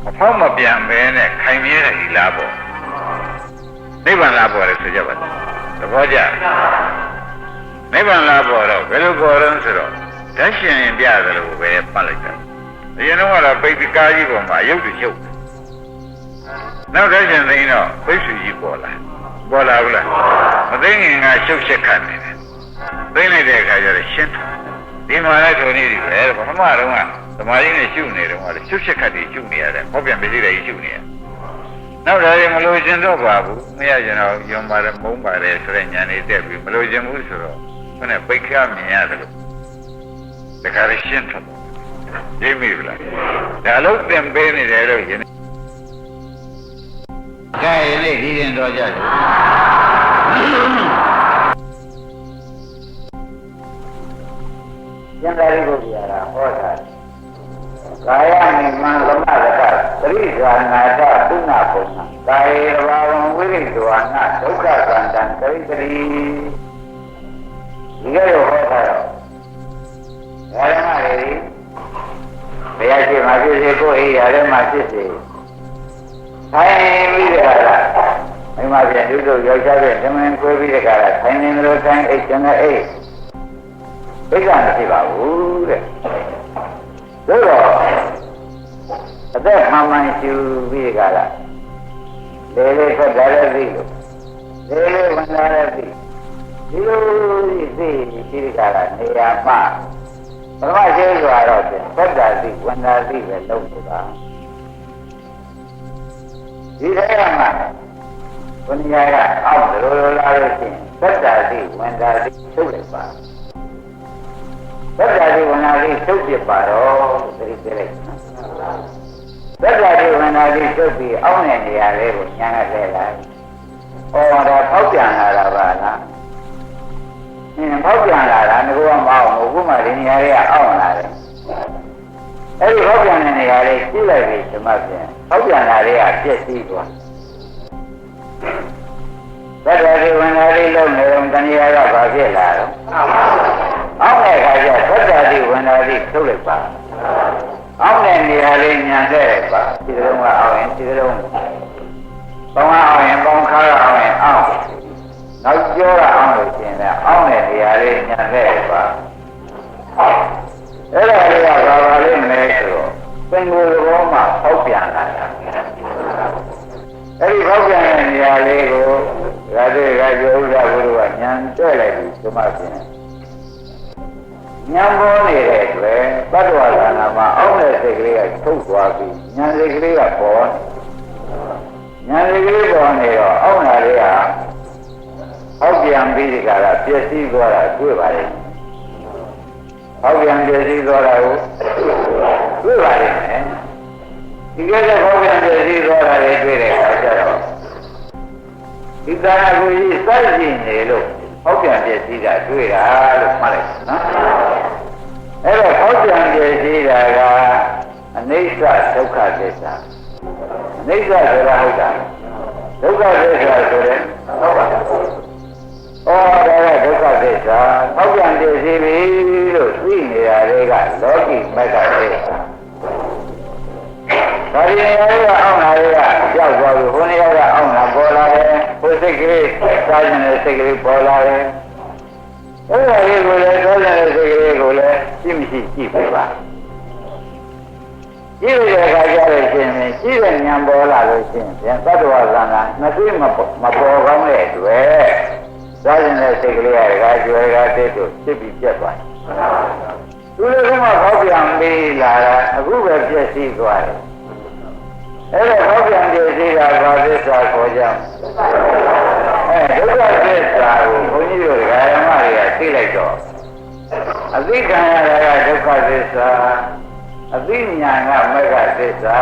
မဖောက်မပြန်ပဲနဲ့ခိုင်မြဲတဲ့ဒီလားပေါ့နိဗ္ဗာန်လားပေါ်တယ်ဆိုကြပါသဘောကျနိဗ္ဗာန်လားပေါ်တော့ဘယ်လိုပေါ်တော့ဆိုတော့ဓာတ်ရှင်ရင်ပြတယ်လို့ပဲပတ်လိုက်တာအရင်တော့ပိဋကကားကြီးပေါ်မှာရုပ်တရုပ်နောက်ဓာတ်ရှင်သိတော့ပိတ်ဆူကြီးပေါ်လာဘူးလားမသိငင်ကရှုပ်ရှက်ခတ်နေတယ်သိလိုက်တဲ့အခါကျတော့ရှင်းဒီမှာလည်းထုံနေပြီပဲပထမတော့ကသမာဓိနဲ့ရှုနေတော့ရှုပ်ရှက်ခတ်တွေရှုနေရတယ်ဟောပြန်ပြည့်တယ်ရှုနေရနောက်ဒါရင်မလို့ရှင်တော့ပါဘူးမရရင်တော့ယုံပါတယ်မုန်းပါတယ်ဆိုတဲ့ညာနေတက်ပြီးမလို့ရှင်ဘူးဆိုတော့ခုနပိတ်ခါမြင်ရတယ်လို့တခါရရှင်းထွက်သိမိဘူးလားဒါလို့သင်ပေးနေတယ်လို့ယနေ့ကဲလေဒီရင်တော့ကြတယ်ကျန်တဲ့ပုဂ္ဂိုလ်ရာဟောတာကာယနိမန်သမဂတသရိဇာနာတပုဏ္ဏဘုံကာယေဘာဝံဝိရိသောအနာဒုက္ခသန္တံသရိတ္တိဒီကရောဟောတာတော့ဓမ္မတွေဘုရားရှိခိုးမှာဖြစ်စေကိုယ်ဟိရာထဲမှာဖြစ်စေ ထိုင်ပြီးတဲ့အခါမိမပြန်သူတို့ယောက်ျားတွေဓမ္မင်ခွဲပြီးတဲ့အခါထိုင်နေလို့ထိုင်အိတ်ကျန်တဲ့အိတ်ဒိဋ္ဌာမရှိပါဘူးတဲ့သို့တော့အသက်မှန်မှန်ရှူပြီးတဲ့အခါလေလေထွက်လာတဲ့သိလို့လေလေဝင်လာတဲ့သိဒီလိုသိဒီကနေရာမှာပထမရှိဆိုတော့သက်တာသိဝင်တာသိပဲလုပ်နေတာဒီထဲမှာဘုရားကအောက်လိုလာလို့ရှိရင်သက်တာသိဝင်တာသိထုတ်လိုက်ပါသက်တာသိဝင်တာသိထုတ်ပြပါတော့သတိပြလိုက်သက်တာသိဝင်တာသိထုတ်ပြီးအောက်တဲ့နေရာလေးကိုညာကလဲလိုက်ဩော်ဒါဖောက်ပြန်လာတာပါလားဖောက်ပြန်လာတာငါကမအောင်ဘူးခုမှဒီနေရာလေးကအောက်လာတယ်အဲ့ဒီဖောက်ပြန်တဲ့နေရာလေးကြည့်လိုက်ပြီဓမ္မပြန်ဖောက်ပြန်လာလေးကပြည့်စည်သွားသတ္တဝိဝန္ဒာလေးလုံးနေတော့တဏှာကဘာဖြစ်လာတော့အောက်တဲ့ခါကျသတ္တဝိဝန္ဒာလေးထုတ်လိုက်ပါအောက်တဲ့နေရာလေးညံတဲ့ပါဒီလိုကအောက်ရင်ဒီလိုပေါင်းအောင်ရင်ပေါင်းခါအောင်ရင်အောက်နောက်ကျောကအောင်လို့ရှင်လည်းအောင်းတဲ့နေရာလေးညံခဲ့ပါအဲ့ဒါလေးကဘာလေးမလဲဆိုတော့သင်္ကိုယ်ဘောမှာဖောက်ပြန်လာတာအဲ့ဒီဖောက်ပြန်တဲ့နေရာလေးကိုရာဇေကကျဥဒ္ဒဘုရားကညံတဲ့လိုက်ပြီးဒီမှာပြင်ညံပေါ်နေတဲ့အတွက်သတ္တဝါသာနာမှာအောင်းတဲ့စိတ်ကလေးကထုတ်သွားပြီးညံစိတ်ကလေးကပေါ်ညံစိတ်ကလေးပေါ်နေတော့အောင်းတာလေးကဟောက်ပြန်ပြီးဒီကရာပျက်စီးသွားတာတွေ့ပါလေဟောက်ပြန်ပျက်စီးသွားတာကိုတွေ့ပါလိမ့်မယ်ဒီကဲဟောက်ပြန်ပျက်စီးသွားတာတွေတွေ့တဲ့အခါကျတော့ဒီသာနာကိုကြီးစိုက်ကြည့်နေလို့ဟောက်ပြန်ပျက်စီးတာတွေ့တာလို့မှတ်လိုက်နော်အဲ့တော့ဟောက်ပြန်ပျက်စီးတာကအနိစ္စဒုက္ခသစ္စာအနိစ္စဆိုတာဟုတ်တာဒုက္ခသစ္စာဆိုရင်ဟုတ်ပါဘူးဩဒါကဒုက္ခသစ္စာဟောက်ပြန်ပြည့်စည်ပြီလို့သိနေရတဲ့ကလောကီမက္ခသစ္စာဒါဒီနေရာကအောင်းလာတွေကကြောက်သွားပြီဘုန်းကြီးကအောင်းလာပေါ်လာတယ်ဘုစိတ်ကလေးစားခြင်းတဲ့စိတ်ကလေးပေါ်လာတယ်အဲ့ဒါလေးကိုလည်းစားခြင်းတဲ့စိတ်ကလေးကိုလည်းရှိမရှိကြည့်ပြပါကြည့်ရတဲ့အခါကျတော့ရှင်ကြည့်တဲ့ဉာဏ်ပေါ်လာလို့ရှင်ပြန်သတ္တဝါသံဃာနှစ်သိမပေါ်ကောင်းတဲ့အတွက်စားရင်တဲ့စိတ်ကလေးကကျွဲကတိတ်တို့ဖြစ်ပြီးပြတ်သွားတယ်။သူလည်းကမှဟောပြန်ပြီးလာတာအခုပဲပြည့်စည်သွားတယ်။အဲ့ဒါဟောပြန်ပြည့်စည်တာဘာသစ္စာခေါ်ကြ။ဒုက္ခသစ္စာကိုဘုန်းကြီးတို့ဓမ္မတွေကသိလိုက်တော့အသိခံရတာကဒုက္ခသစ္စာအသိဉာဏ်ကမဂ္ဂသစ္စာ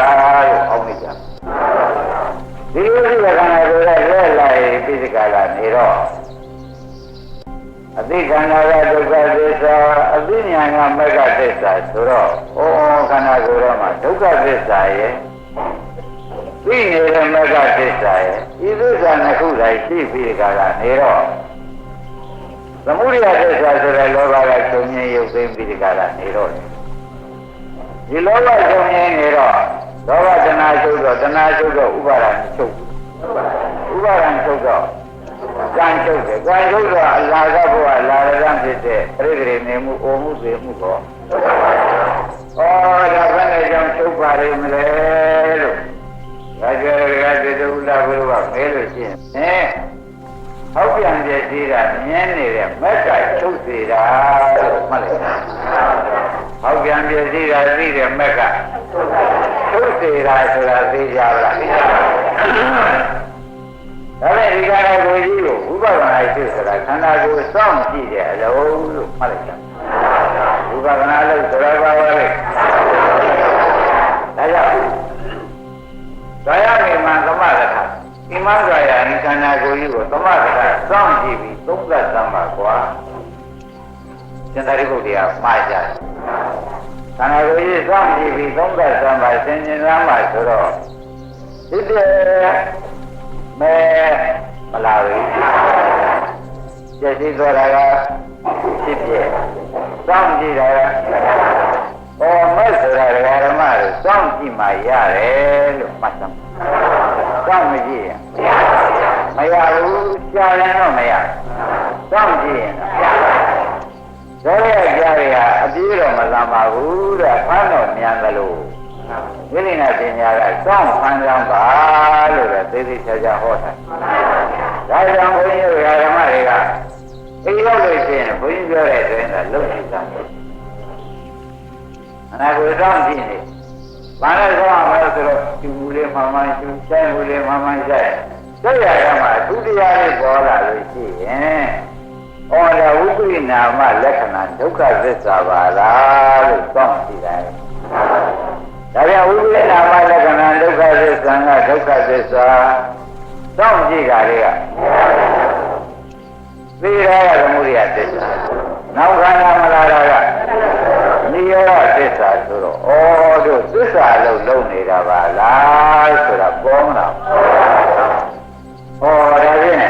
လို့ဟောနေကြ။ဒီလိုဒီကံတွေကလဲလိုက်ပြီးဒီကလာနေတော့အသိခန္ဓာကဒုက္ခသစ္စာအသိဉာဏ်ကမဂ္ဂသစ္စာဆိုတော့ခန္ဓာကိုယ်ထဲမှာဒုက္ခသစ္စာရဲ့သိနေတဲ့မဂ္ဂသစ္စာရဲ့ဤသစ္စာနှစ်ခုတိုင်းရှိပြီးကြတာနေတော့သမုဒိယသစ္စာဆိုတဲ့လောဘကချုပ်ငြိမ်းရုပ်သိမ်းပြီးကြတာနေတော့ဒီလောဘချုပ်ငြိမ်းနေတော့လောဘတဏှာချုပ်တော့တဏှာချုပ်တော့ဥပါဒံချုပ်ဥပါဒံချုပ်တော့ကံချုပ်တယ်ကံချုပ်တော့အလာကဘုရားလာရံဖြစ်တဲ့ပြိတ္တိနေမှုအိုမှုစေမှုတော့ဒါဘယ်နဲ့ကြောင့်ချုပ်ပါလိမ့်မလဲလို့ဒါကြရကတေတုလာဘုရားမဲလို့ရှိရင်ဟောက်ပြန်ပြည့်စည်တာမြင်နေတဲ့မက်ကချုပ်စေတာလို့မှတ်လိုက်ဟောက်ပြန်ပြည့်စည်တာသိတဲ့မက်ကချုပ်စေတာဆိုတာသိကြပါလားဒါနဲ့ဒီကနေ့ကိုကြီးကိုဥပဒနာရှိဆိုတာခန္ဓာကိုယ်စောင့်ကြည့်တဲ့အလုံးလို့မှတ်လိုက်တာဥပဒနာလို့ဆိုတာပါပဲဒါကြောင့်ဒါရမိမသမဂထအိမံကာယဒီခန္ဓာကိုယ်ကြီးကိုသမဂထစောင့်ကြည့်ပြီးသုံးသပ်သမ်းပါကွာကျန်တဲ့ပုဂ္ဂိုလ်ကမှားကြတယ်ခန္ဓာကိုယ်ကြီးစောင့်ကြည့်ပြီးသုံးသပ်သမ်းပါသင်္ကြန်သမ်းပါဆိုတော့ဒီတည်းမဲမလာဘူးကျက်စီသွားတာကဖြစ်ဖြစ်စောင့်ကြည့်တာကမဲ့ဆိုတာဓမ္မတွေစောင့်ကြည့်မှရတယ်လို့မှတ်သမ်း စောင့်မကြည့်ရင်မရဘူးရှားရင်တော့မရစောင့်ကြည့်ရင်တော့ရကြားရအပြေးတော့မလာပါဘူးတဲ့ဖမ်းတော့မြန်တယ်လို့ဝိလိနာပညာကစောင့်ဖမ်းကြပါလို့ပဲသိသိချာချာဟောတာဒါကြောင့်ဘုန်းကြီးတို့ဓမ္မတွေကအိမ်ရောက်လို့ရှိရင်ဘုန်းကြီးပြောတဲ့ဆိုရင်တော့လုံရှိတာအနာကိုစောင့်ကြည့်နေဘာလဲဆိုတော့မလို့ဆိုတော့ဒီမူလေးမှမှန်ရှင်းဆိုင်မူလေးမှမှန်ဆိုင်ဆက်ရရမှာဒုတိယလေးပေါ်လာလို့ရှိရင်ဩဒါဝိပရိနာမလက္ခဏာဒုက္ခသစ္စာပါလားလို့စောင့်ကြည့်တယ်ဒါပြန်ဝိပရိနာမလက္ခဏာဒုက္ခသစ္စာကဒုက္ခသစ္စာစောင့်ကြည့်တာတွေကသိရတဲ့သမုဒိယသစ္စာနောက်ခန္ဓာမလာတာကနိရောဓသစ္စာဆိုတော့ဩတို့သစ္စာလို့လုံးနေတာပါလားဆိုတာပေါ်မလားဩဒါဖြင့်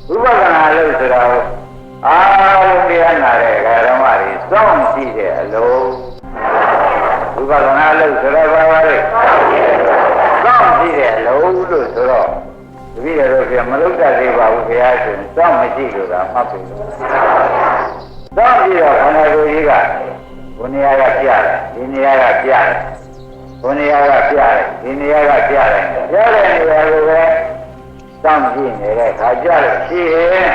ဝိပဿနာလို့ဆိုတော့အားလုံးတရားနာတဲ့ဓမ္မတွေစောင့်ကြည့်တဲ့အလုံးဝိပဿနာလို့ဆိုတော့ဘာပါလဲစောင့်ကြည့်တဲ့အလုံးလို့ဆိုတော့တပည့်တော်ကမလုပ်တတ်သေးပါဘူးခင်ဗျာဆိုရင်စောင့်မကြည့်လို့ကမှတ်ပြီစောင့်ကြည့်တော့ခန္ဓာကိုယ်ကြီးကဘုနေရာကပြတယ်ဒီနေရာကပြတယ်ဘုနေရာကပြတယ်ဒီနေရာကပြတယ်ပြတဲ့နေရာကိုပဲစောင့်ကြည့်နေတဲ့ခါကြလို့ရှိရင်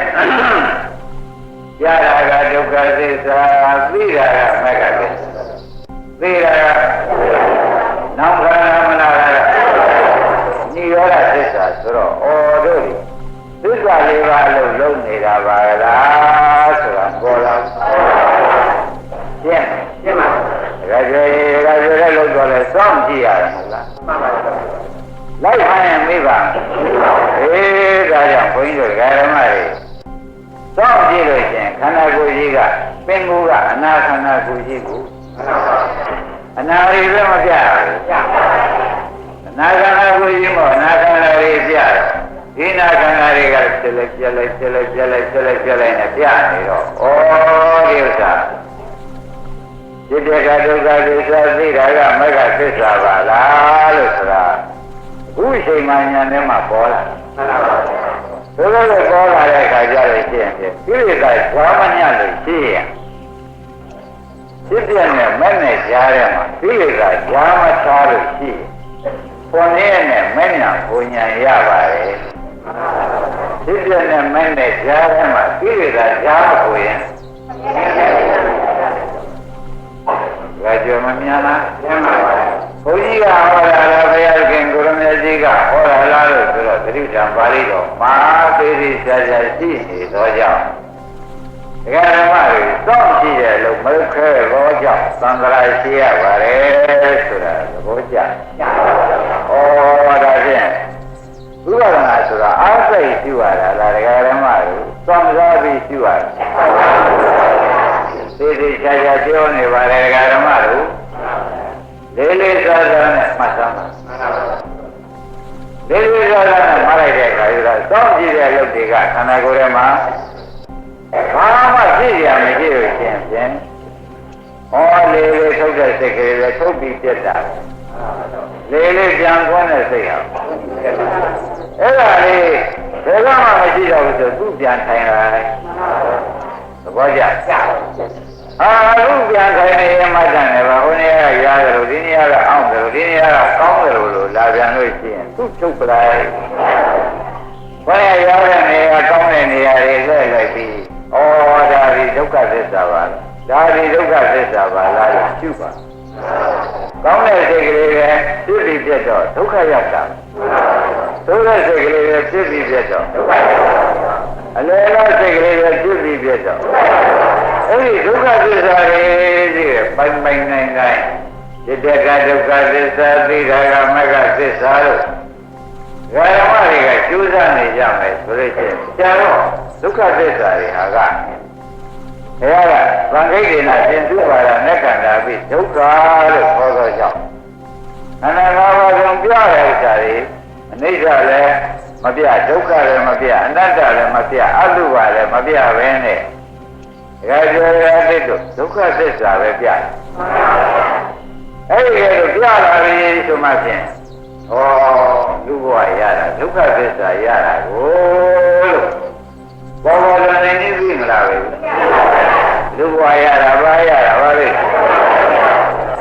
ပြတာကဒုက္ခသစ္စာသိတာကမဂ္ဂသစ္စာသိတာကနောက်ခန္ဓာမနာကနိရောဓသစ္စာဆိုတော့ဩတို့ဒီသစ္စာလေးပါးလို့လုံးနေတာပါလားဆိုတာပေါ်လာရှင်းပါဒါကြွယ်လို့တော့လဲစောင့်ကြည့်ရတယ်မဟုတ်လားလိုက်ခိုင်းရင်မိပါအေးဒါကြောင့်ဘုန်းကြီးတို့ဓမ္မတွေစောင့်ကြည့်လို့ရှင်ခန္ဓာကိုယ်ကြီးကပင်ကိုယ်ကအနာခန္ဓာကိုယ်ကြီးကိုအနာရီပဲမပြဘူးအနာခန္ဓာကိုယ်ကြီးမို့အနာခန္ဓာတွေပြတယ်ဒီနာခန္ဓာတွေကပြလိုက်နဲ့ပြနေတော့ဩဒီဥစ္စာဒီတေကဒုက္ခသစ္စာသိတာကမဂ္ဂသစ္စာပါလားလို့ဆိုတာအခုအချိန်မှညာထဲမှာပေါ်လာသို့တော်လည်းပေါ်လာတဲ့အခါကျတော့ရှင်းတယ်ကိလေသာဇာမညလို့ရှိရင်ဖြစ်ပြနဲ့မဲ့နဲ့ကြားထဲမှာကိလေသာဇာမချလို့ရှိရင်ပုံနဲ့မဲ့ညာဘုံညာရပါတယ်ဖြစ်ပြနဲ့မဲ့နဲ့ကြားထဲမှာကိလေသာဇာမဘုံရင်ဒါကြောင့်မများလားကျမ်းပါပါဘုန်းကြီးကဟောတာလားဘုရားခင်ကိုရမေကြီးကဟောတာလားလို့ဆိုတော့သတိတံပါဠိတော်မဟာသေတိဆရာရှိနေသောကြောင့်ဒကာဓမ္မတွေစောင့်ကြည့်တယ်လို့မလုပ်ခဲသောကြောင့်သံဃာရှိရပါတယ်ဆိုတာသဘောကျဩဒါဖြင့်ဘုရားကဆိုတာအားစိတ်ရှိရတာလားဒကာဓမ္မတွေစောင့်စားပြီးရှိရတယ်သေသေးချာချာပြောနေပါတယ်ဓမ္မတို့လေးလေးစားစားနဲ့မှတ်သားပါလေးလေးစားစားနဲ့မှတ်လိုက်တဲ့အခါကျတော့စောင့်ကြည့်တဲ့ရုပ်တွေကခန္ဓာကိုယ်ထဲမှာဘာမှသိရမရှိလို့ရှင်ဖြင့်ဟောလေးလေးထုတ်တဲ့စိတ်ကလေးလည်းထုတ်ပြီးပြတ်တာလေးလေးပြန်ကွန်းတဲ့စိတ်ဟာအဲ့ဒါလေးဘယ်ကမှမရှိတော့ဘူးဆိုသူ့ပြန်ထိုင်လိုက်သဘောကျအခုပြန်ခိုင်းနေရမှတန်တယ်ပါဟိုနေရာကရားတယ်လို့ဒီနေရာကအောင့်တယ်လို့ဒီနေရာကကောင်းတယ်လို့လာပြန်လို့ရှိရင်သူ့ချုပ်ပလိုက်ဘယ်ရားတဲ့နေရာကောင်းတဲ့နေရာတွေလဲလိုက်ပြီးဩဒါဒီဒုက္ခသစ္စာပါဒါဒီဒုက္ခသစ္စာပါလားလို့ရှုပါကောင်းတဲ့စိတ်ကလေးပဲဖြစ်ပြီးပြတ်တော့ဒုက္ခရောက်တာဆိုတဲ့စိတ်ကလေးပဲဖြစ်ပြီးပြတ်တော့ဒုက္ခအလယ်လားစိတ်ကလေးပဲဖြစ်ပြီးပြတ်တော့အဲ့ဒီဒုက္ခသစ္စာတွေကြီးပိုင်ပိုင်နိုင်နိုင်ဒီတက္ကဒုက္ခသစ္စာသိတာကမဂ္ဂသစ္စာလို့ဓမ္မတွေကကျိုးစားနေကြမယ်ဆိုလို့ရှိရင်ကျတော့ဒုက္ခသစ္စာတွေဟာကဘုရားကဗံခိတ်ဒေနာရှင်သူပါရနဲ့ကန္တာပြီးဒုက္ခလို့ခေါ်သောကြောင့်အနန္တဘာဝဆုံးပြတဲ့ဥစ္စာတွေအနိစ္စလည်းမပြဒုက္ခလည်းမပြအနတ္တလည်းမပြအတုပါလည်းမပြဘဲနဲ့ဒါကြောင့်ရတဲ့ဒုက္ခသစ္စာပဲပြအဲ့ဒီကဲပြလာပြီဆိုမှဖြင့်ဩ လူဘဝရတာဒုက္ခသစ္စာရတာကိုလို့ဘောဘောလုံးနေနေပြီမလားပဲလူဘဝရတာဘာရတာဘာလဲ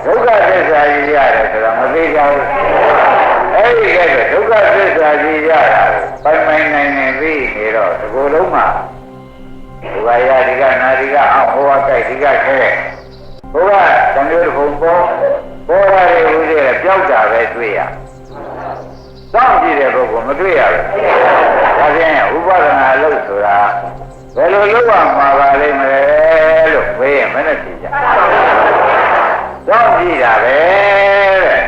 ဒုက္ခသစ္စာကြီးရတယ်ဆိုတော့မသိကြဘူးအဲ့ဒီကဲဒုက္ခသစ္စာကြီးရတာပိုင်ပိုင်နိုင်နေပြီနေတော့ဒီကိုယ်လုံးမှာဒီဘဝရဒီကနာဒီကအောင်ဟောကြိုက်ဒီကခဲဘုရားတမျိုးတစ်ခုပေါ်ရတဲ့ဦးတွေပျောက်တာပဲတွေ့ရစောင့်ကြည့်တဲ့ပုဂ္ဂိုလ်မတွေ့ရဘူးဒါဖြင့်ဥပဒနာလို့ဆိုတာဘယ်လိုလုပ်ရမှာပါလိမ့်မလဲလို့မေးရင်မနဲ့ဖြေကြစောင့်ကြည့်တာပဲတဲ့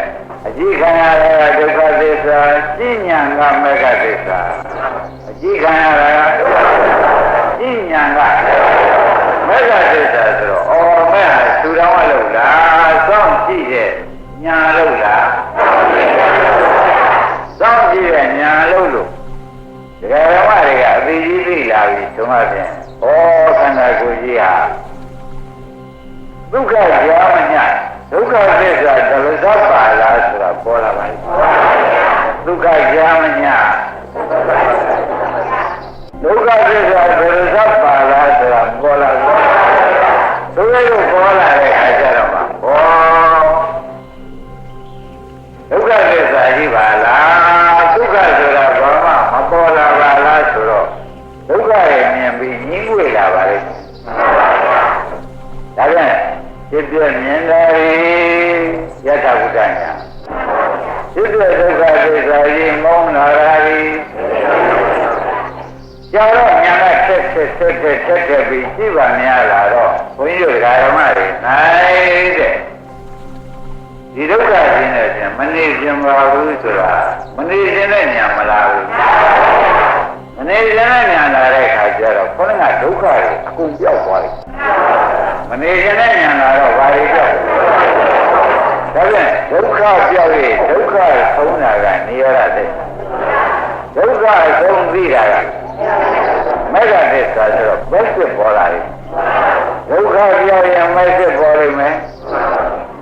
အကြည့်ခံရတဲ့ဒုက္ခသစ္စာဉာဏ်ကမေဃသစ္စာအကြည့်ခံရတာကဉာဏ်ကမေဃသစ္စာဆိုတော့အော်မဲ့ဟာသူတော်မလို့လားစောင့်ကြည့်တဲ့ညာလို့လားစောင့်ကြည့်တဲ့ညာလို့ဒကာဓမ္မတွေကအသိကြီးသိလာပြီဆိုမှဖြင့်ဩခန္ဓာကိုယ်ကြီးဟာဒုက္ခကြာမညဒုက္ခသစ္စာဒလသပါလားဆိုတာပေါ်လာပါလိမ့်ဒုက္ခကြာမညဒုက္ခသစ္စာဒလသပါလားဆိုတာပေါ်လာဘူးသူတို့ပေါ်လာတဲ့အခါကျတော့မှဒုက္ခသစ္စာကြီးပါလားဒုက္ခဆိုတာဘာမှမပေါ်လာပါလားဆိုတော့ဒုက္ခရဲ့မြင်ပြီးညှင်းွေလာပါလိမ့်ဒါပြန်ဖြစ်ပြမြင်တယ်ယထာဘုဒ္ဓညာဖြစ်ပြဒုက္ခသစ္စာကြီးမုန်းလာတာကြီးကြာတော့ညာကဆက်ပြီးကြည့်ပါများလာတော့ဘုန်းကြီးတို့ဓမ္မတွေနိုင်တဲ့ဒီဒုက္ခရှင်နဲ့ပြန်မနေခြင်းပါဘူးဆိုတာမနေခြင်းနဲ့ညာမလာဘူးမနေခြင်းနဲ့ညာလာတဲ့အခါကျတော့ခေါင်းကဒုက္ခတွေအကုန်ပြောက်သွားတယ်မနေခြင်းနဲ့ညာလာတော့ဘာတွေပြောက်ဒါပြန်ဒုက္ခပြောက်ရဲ့ဒုက္ခဆုံးတာကနေရတဲ့ဒုက္ခဆုံးသိတာကမေဃသစ္စာဆိုတော့ဘယ်ဖြစ်ပေါ်လာလဲဒုက္ခပြောက်ရင်မဲ့ဖြစ်ပေါ်လိမ့်မယ်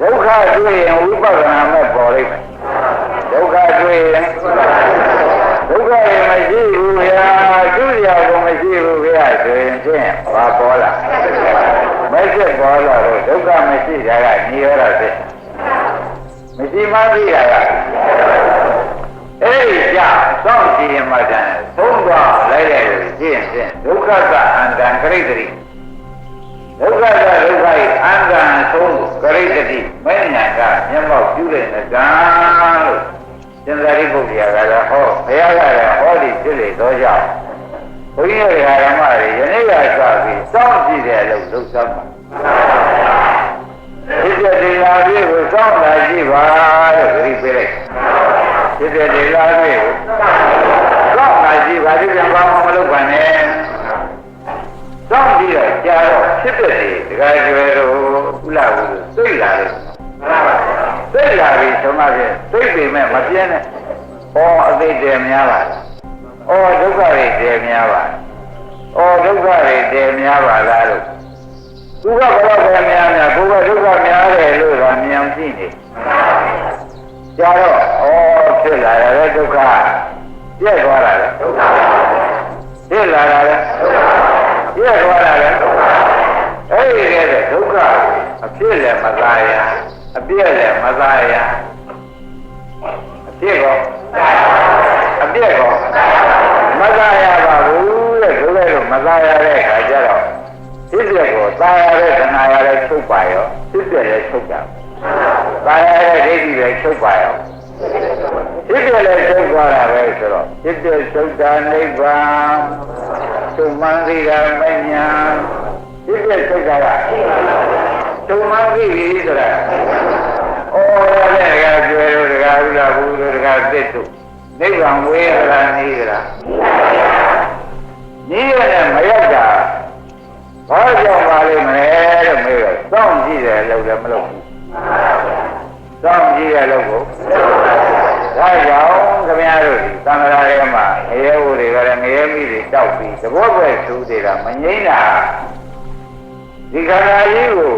ဒုက္ခတွေ့ရင်ဝိပဿနာမဲ့ပေါ်လိမ့်မယ်ဒုက္ခတွေ့ရင်ဒုက္ခရင်မရှိဘူးဗျာသူ့ရကိုမရှိဘူးဗျာဆိုရင်ဖြင့်ဘာပေါ်လာမဲ့ဖြစ်ပေါ်လာတော့ဒုက္ခမရှိတာကနိရောဓဖြစ်မရှိမှသိတာကအဲ့ဒီကြောင့်စောင့်ကြည့်ရင်မှတန်သုံးသွားလိုက်တယ်ကြည့်ရင်ဒုက္ခကအန္တံကရိတ္တိဒုက္ခကဒုက္ခ၏အန္တံဆုံးကရိတ္တိမဲ့ညာကမျက်မှောက်ပြုတဲ့နဂံလို့ရှင်သာရိပုတ္တရာကလည်းဟောဘုရားကလည်းဟောဒီဖြစ်လေတော့ကြောင့်ဘုန်းကြီးတွေဓမ္မတွေယနေ့ကစပြီးစောင့်ကြည့်တဲ့အလုပ်လုပ်စမ်းပါဖြစ်တဲ့ဒီလာလေးကိုစောင့်လာကြည့်ပါလို့ခရီးပေးလိုက်ဖြစ်တဲ့ဒီလာလေးကိုစောင့်လာကြည့်ပါဒီပြန်ဘာမှမလုပ်ပါနဲ့စောင့်ပြီးတော့ကြာတော့ဖြစ်တဲ့ဒီဒကာကျွဲတို့ဥလာဘူးသိလာတယ်သိလာပြီဆိုမှဖြင့်သိပေမဲ့မပြင်းနဲ့ဩအသိတည်များပါလားဩဒုက္ခတွေတည်များပါဩဒုက္ခတွေတည်များပါလားလို့သူကဘာပဲများများကိုယ်ကဒုက္ခများတယ်လို့သာမြင်ကြည့်နေကြာတော့ဩဖြစ်လာတဲ့ဒုက္ခပြည့်သွားတာလေဒုက္ခဖြစ်လာတာလေပြည့်သွားတာလေအဲ့ဒီကဲဒုက္ခအဖြစ်လည်းမသာရအပြည့်လည်းမသာရအပြည့်ကောအပြည့်ကောမသာရပါဘူးတဲ့ဆိုလည်းမသာရတဲ့အခါကျတော့ဖြစ်တဲ့ကိုသာရတဲ့ခဏရတဲ့ချုပ်ပါရောဖြစ်တဲ့လည်းချုပ်တာသာရတဲ့ဒိဋ္ဌိလည်းချုပ်ပါရောဖြစ်တယ်လည်းချုပ်သွားတာပဲဆိုတော့ဖြစ်တဲ့ချုပ်တာနိဗ္ဗာန်သုမန္တိကမညာဖြစ်တဲ့ချုပ်တာကသုမန္တိဆိုတာဩရတဲ့ကကျွဲတို့တကားဥလာဘူးတို့တကားသစ်တို့နိဗ္ဗာန်ဝေးရလားနေရလားနေရတဲ့မရောက်တာဘာကြောင့်ပါလိမ့်မလဲလို့မေးတော့စောင့်ကြည့်တယ်လို့လည်းမလုပ်ဘူးစောင့်ကြည့်တယ်လို့ကိုဒါကြောင့်ခင်ဗျားတို့ဒီသံဃာထဲမှာငရဲဝတွေကလည်းငရဲမိတွေတောက်ပြီးသဘောပဲသူတွေကမငိမ့်တာဒီခန္ဓာကြီးကို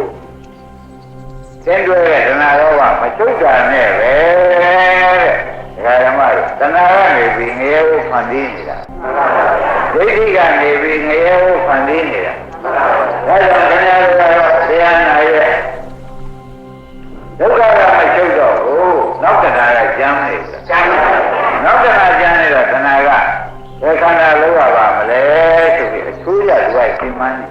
သင်တွေ့တဲ့ဒနာရောကမချုပ်တာနဲ့ပဲတဲ့ဒ ခါဓမ္မတို့တဏှာကနေပြီးငရဲကိုဖန်တီးနေတာဒိဋ္ဌိကနေပြီးငရဲကိုဖန်တီးနေတာဒါကြောင့်ခင်ဗျားတို့ကတော့တရားနာရဲ့ဒုက္ခကမချုပ်တော့ဘူးနောက်တဏှာကကျမ်းနေတယ်နောက်တဏှာကျမ်းနေတော့တဏှာကဘယ်ခန္ဓာလုံးရပါမလဲဆိုပြီးအချိုးရသူကရှင်းမှန်းနေ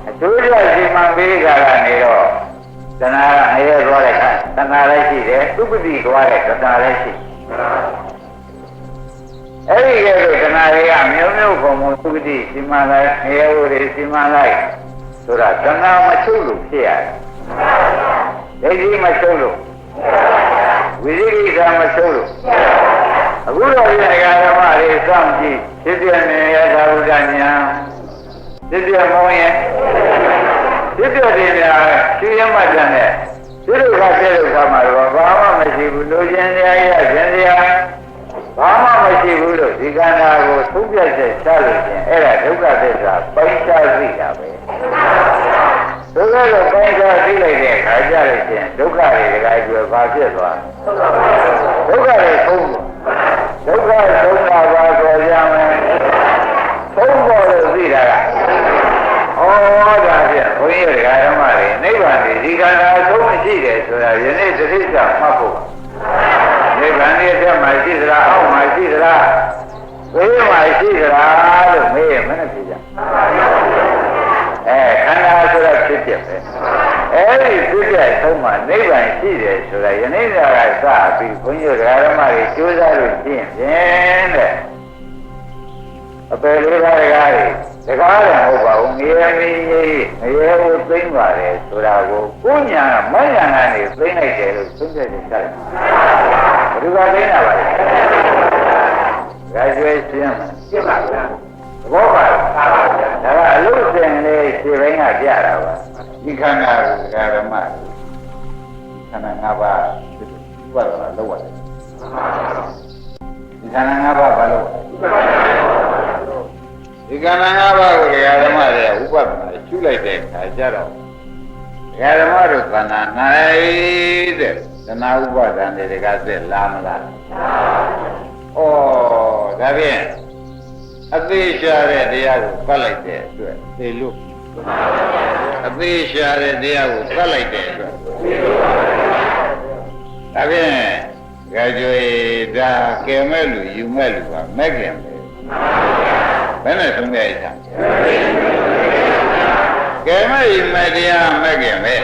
အချိုးရရှင်းမှန်းပြီးကြတာနေတော့တဏှာကငရဲသွားတဲ့ခါတဏှာလည်းရှိတယ်သူပတိသွားတဲ့တဏှာလည်းရှိအဲ့ဒီကဲလို့တဏှာတွေကမျိုးမျိုးပုံပုံသူပတိရှင်းမှန်းလိုက်ငရဲဝတွေရှင်းမှန်းလိုက်ဆိုတာတဏှာမချုပ်လို့ဖြစ်ရတယ်ဒိဋ္ဌိမချုပ်လို့ဝိသိကိစ္စမချုပ်လို့အခုတော့ဒီဓမ္မတွေစောင့်ကြည့်ဖြစ်ပြနေရတာဘုရားညာဖြစ်ပြမောင်းရဲ့ဖြစ်ပြတယ်များရှင်ရမတန်တဲ့ဒီလိုကပြည့်လို့ခါမှာတော့ဘာမှမရှိဘူးလူချင်းတရားရခြင်းတရားဘာမှမရှိဘူးလို့ဒီကံဓာကိုသုံးပြချက်ချလို့ချင်းအဲ့ဒါဒုက္ခသစ္စာပိုင်းခြားသိတာပဲဒုက္ခကိုပိုင်းခြားသိလိုက်တဲ့အခါကျလို့ချင်းဒုက္ခတွေတကယ်ကျွယ်ဘာဖြစ်သွားဒုက္ခတွေသုံးဒုက္ခဆုံးတာပါဆိုကြမယ်သုံးပေါ်လို့သိတာကဩဒါဖြင့်ဘုန်းကြီးဓမ္မတွေနိဗ္ဗာန်ဒီကံဓာအဆုံးမရှိတယ်ဆိုတာယနေ့တတိယမှတ်ဖို့နိဗ္ဗာန်ရဲ့အထက်မှာရှိသလားအောက်မှာရှိသလားဘေးမှာရှိသလားလို့မေးရင်မနဲ့ဖြေကြခန္ဓာဆိုတာဖြစ်ဖြစ်ပဲအဲ့ဒီဖြစ်တဲ့အဆုံးမှာနိဗ္ဗာန်ရှိတယ်ဆိုတာယနေ့ကစပြီးဘုန်းကြီးဓမ္မတွေကြိုးစားလို့ရှင်းဖြင့်တဲ့အပယ်လေးပါးတွေတကားတယ်ဟုတ်ပါဘူးငရေမင်းကြီးငရေကိုသိမ့်ပါတယ်ဆိုတာကိုကိုညာကမညာကနေသိမ့်လိုက်တယ်လို့သုံးချက်ချက်တယ်ဘယ်သူကသိတာပါလဲဒါကျွေးရှင်းရှင်းပါဗျာသဘောပါလားဒါကအလို့စင်လေးခြေပိုင်းကပြတာပါဒီခန္ဓာကိုဓမ္မခန္ဓာ၅ပါးဘုရားကလောက်ရတယ်ဒီခန္ဓာ၅ပါးဘာလို့ဒီကံ၅ပါးကိုဓမ္မတွေဥပဒနာရှုလိုက်တဲ့အခါကျတော့ဓမ္မတို့ကဏ္ဍ၌တဲ့သနာဥပဒံတွေကသက်လာမလားဩဒါဖြင့်အသေးရှားတဲ့တရားကိုပတ်လိုက်တဲ့အတွက်သေလို့အသေးရှားတဲ့တရားကိုပတ်လိုက်တဲ့အတွက်ဒါဖြင့်ကြွေဒါကဲမဲ့လူယူမဲ့လူကမဲ့ခင်ပဲဘယ်နဲ့ဆုံးဖြတ်ရတာကဲမဲ့ယူမဲ့တရားမဲ့ခင်ပဲ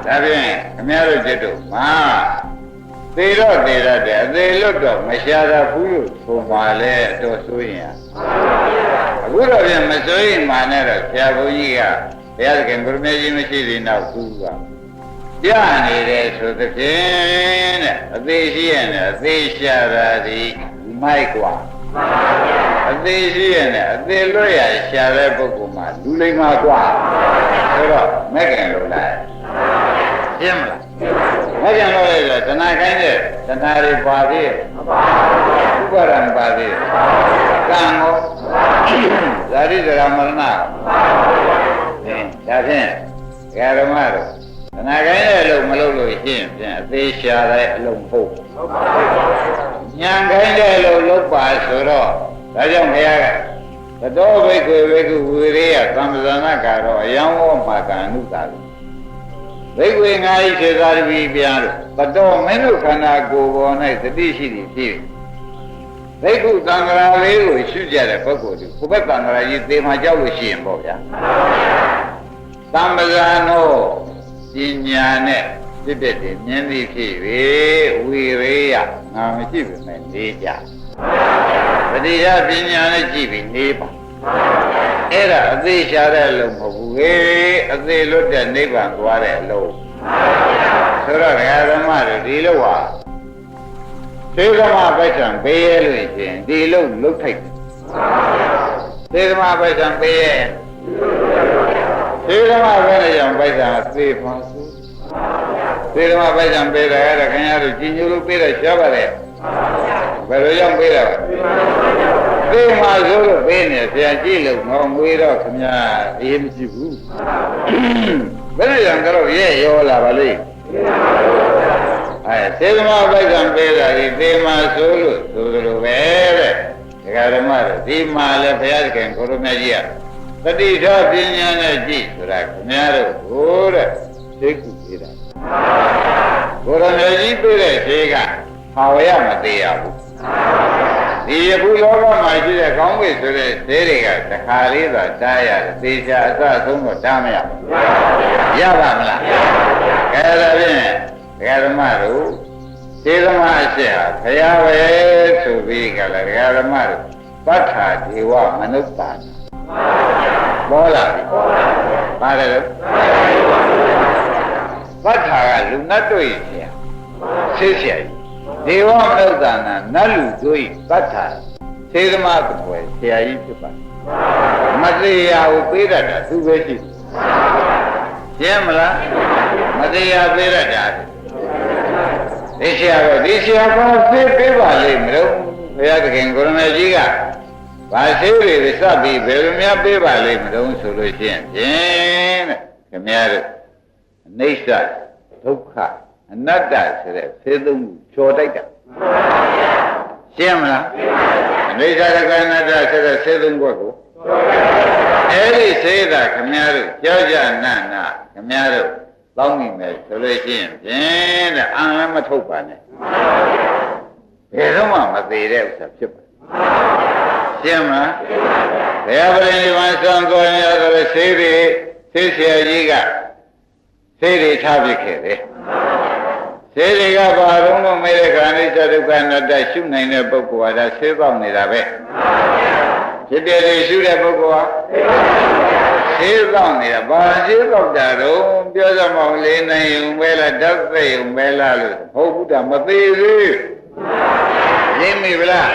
ဒါဖြင့်ခင်ဗျားတို့จิตတို့မှာသေတော့သေရတဲ့အသေးလွတ်တော့မရှာတာဘူးလို့ဆိုပါလေတော့ဆိုရင်အခုတော့ပြန်မစိုးရင်မှနဲ့တော့ဆရာဘုန်းကြီးကဘုရားသခင်ကိုရမေကြီးမရှိသေးတော့သူကပြနေတယ်ဆိုသဖြင့်တဲ့အသေးရှိရင်အသေးရှာတာဒီမိုက်กว่าအသေးရှိရင်အသေးလွတ်ရရှာတဲ့ပုဂ္ဂိုလ်မှာလူလိမ္မာกว่าဆိုတော့မဲ့ခင်လို့လားရှင်းမလားမဲ့ခင်လို့လေတဏှာခိုင်းတဲ့တဏှာတွေပါသေးဥပါဒံပါသေးကံကိုဇာတိဇရာမရဏဒါဖြင့်ဓမ္မတို့တဏှာခိုင်းတဲ့အလုံးမလုပ်လို့ရှင်းဖြင့်အသေးရှာတဲ့အလုံးဖို့ဉာဏ်ခိုင်းတဲ့အလုံးလုပ်ပါဆိုတော့ဒါကြောင့်ဘုရားကသတောဘိက္ခွေဘိက္ခုဝိရိယသံသနာကတော့အယံဝမှာကံအနုတာဘိက္ခွေငါဤစေသာတိပြားလို့သတောမင်းတို့ခန္ဓာကိုယ်ပေါ်၌သတိရှိသည်ဖြစ်ဘိက္ခုသံဃာလေးကိုရှုကြတဲ့ပုဂ္ဂိုလ်ဒီဘုဘသံဃာကြီးသေမှာကြောက်လို့ရှိရင်ပေါ့ဗျာသံပဇာနောပညာနဲ့ဖြစ်တဲ့မြင်သည်ဖြစ်၍ဝိရိယငါမရှိပြီမဲ့နေကြပတိယပညာနဲ့ကြည့်ပြီးနေပါအဲ့ဒါအသေးရှာတဲ့အလုံးမဟုတ်ဘူးဟေးအသေးလွတ်တဲ့နိဗ္ဗာန်သွားတဲ့အလုံးဆိုတော့ဓမ္မတို့ဒီလိုဟာသေသမပိုက်ဆံပေးရလို့ရှင်ဒီလုံးလုတ်ထိုက်သေသမပိုက်ဆံပေးရသေသမပဲနဲ့ကြောင့်ပိုက်ဆံသေပါစုသေသမပိုက်ဆံပေးတယ်အဲ့ဒါခင်ဗျားတို့ကြီးညိုလို့ပေးတယ်ရှားပါတယ်ဘယ်လိုကြောင့်ပေးတာလဲသေမှာဆိုလို့ပေးနေဆရာကြည့်လို့ငေါငွေတော့ခင်ဗျာအေးမရှိဘူးဘယ်လိုကြောင့်ကတော့ရဲ့ရောလာပါလိမ့် စေသမပိုက်ကံပေးတာဒီသေမာဆိုလို့ဆိုလိုပဲတဲ့ဒကာဓမ္မတို့ဒီမှာလည်းဘုရားခင်ကိုရမကြီးကတတိထောပညာနဲ့ကြည့်ဆိုတာခင်ဗျားတို့ဟိုတဲ့သိကုပေးတာကိုရမကြီးပေးတဲ့ဈေးကဟာဝရမသေးရဘူးဒီအခုလောကမှာရှိတဲ့ကောင်းကင်ဆိုတဲ့ဈေးတွေကတခါလေးသာတားရတယ်သေချာအစဆုံးတော့တားမရဘူးရပါမလားကဲဒါဖြင့်ဒကာဓမ္မတို့သေသမအရှိဟာဘုရားပဲဆိုပြီးကလည်းဒကာဓမ္မတို့ပဋ္ဌာဒေဝမနုဿာပေါ်လာပြီပါတယ်လို့ပဋ္ဌာကလူနတ်တို့ရဲ့ဆရာဆေးဆရာကြီးဒေဝမနုဿာနာနတ်လူတို့ရဲ့ပဋ္ဌာသေသမကပွဲဆရာကြီးဖြစ်ပါမတရားကိုပေးတတ်တာသူပဲရှိရှင်းမလားမတရားပေးတတ်တာဒီဆရာတော့ဒီဆရာကသိပေးပါလိမ့်မလို့ဘုရားသခင်ကိုရမကြီးကဘာသေးတွေစပ်ပြီးဘယ်လိုများပေးပါလိမ့်မလို့ဆိုလို့ရှိရင်ဖြင့်တဲ့ခင်ဗျားတို့အနိစ္စဒုက္ခအနတ္တဆိုတဲ့သေသုံးခုဖြော်တိုက်တာရှင်းမလားအနိစ္စဒုက္ခအနတ္တဆိုတဲ့သေသုံးခုကိုအဲ့ဒီသေတာခင်ဗျားတို့ကြောက်ကြနတ်နာခင်ဗျားတို့တောင်းမိမယ်ဆိုလို့ရှိရင်ဖြင့်တဲ့အံလည်းမထုတ်ပါနဲ့ဘယ်တော့မှမသေးတဲ့ဥစ္စာဖြစ်ပါရှင်းမလားဘုရားပရိနိဗ္ဗာန်ဆောင်တော်ရတဲ့ဆေးတွေဆေးဆရာကြီးကဆေးတွေထားပြခဲ့တယ်ဆေးတွေကဘာလုံးလို့မဲတဲ့ခန္ဓာစ္စဒုက္ခအနတ္တရှုနိုင်တဲ့ပုဂ္ဂိုလ်ဟာဒါဆေးပေါက်နေတာပဲဖြစ်တယ်လေရှုတဲ့ပုဂ္ဂိုလ်ဟာသေတော့နေတာဘာသေတော့တာတော့ပြောစမောင်လေးနိုင်ုံပဲလားဓာတ်သိုံပဲလားလို့ဟုတ်ဘူးတာမသေးသေးရင်းမိဗလား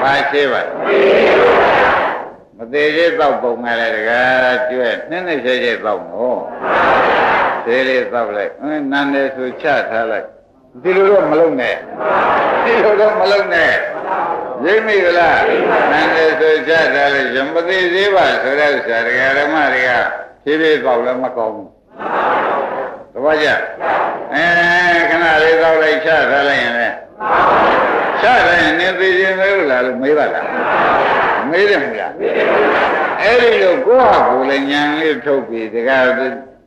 ဘာသေးပါမသေးသေးတော့ပုံမှန်လေတကားကျွဲ့နည်းနည်းသေးသေးတော့နော်သေးလေးတော့လိုက်နန်းတယ်ဆိုချထားလိုက်ဒီလိုတော့မလုပ်နဲ့ဒီလိုတော့မလုပ်နဲ့ရင်းမိဗလားနန်းတယ်ဆိုချထားလိုက်ရမသေးသေးပါဆိုတဲ့ဥစ္စာဒကာဓမ္မတွေကဖြည်းဖြည်းတော့လည်းမကောင်းဘူးတပည့်ကြခဏလေးတော့လိုက်ချထားလိုက်ရင်လည်းချထားရင်နေသေးခြင်းမဟုတ်လားလို့မေးပါလားမေးတယ်မလားအဲ့ဒီလိုကိုယ့်ဟာကိုယ်လည်းဉာဏ်လေးထုတ်ပြီးဒကာ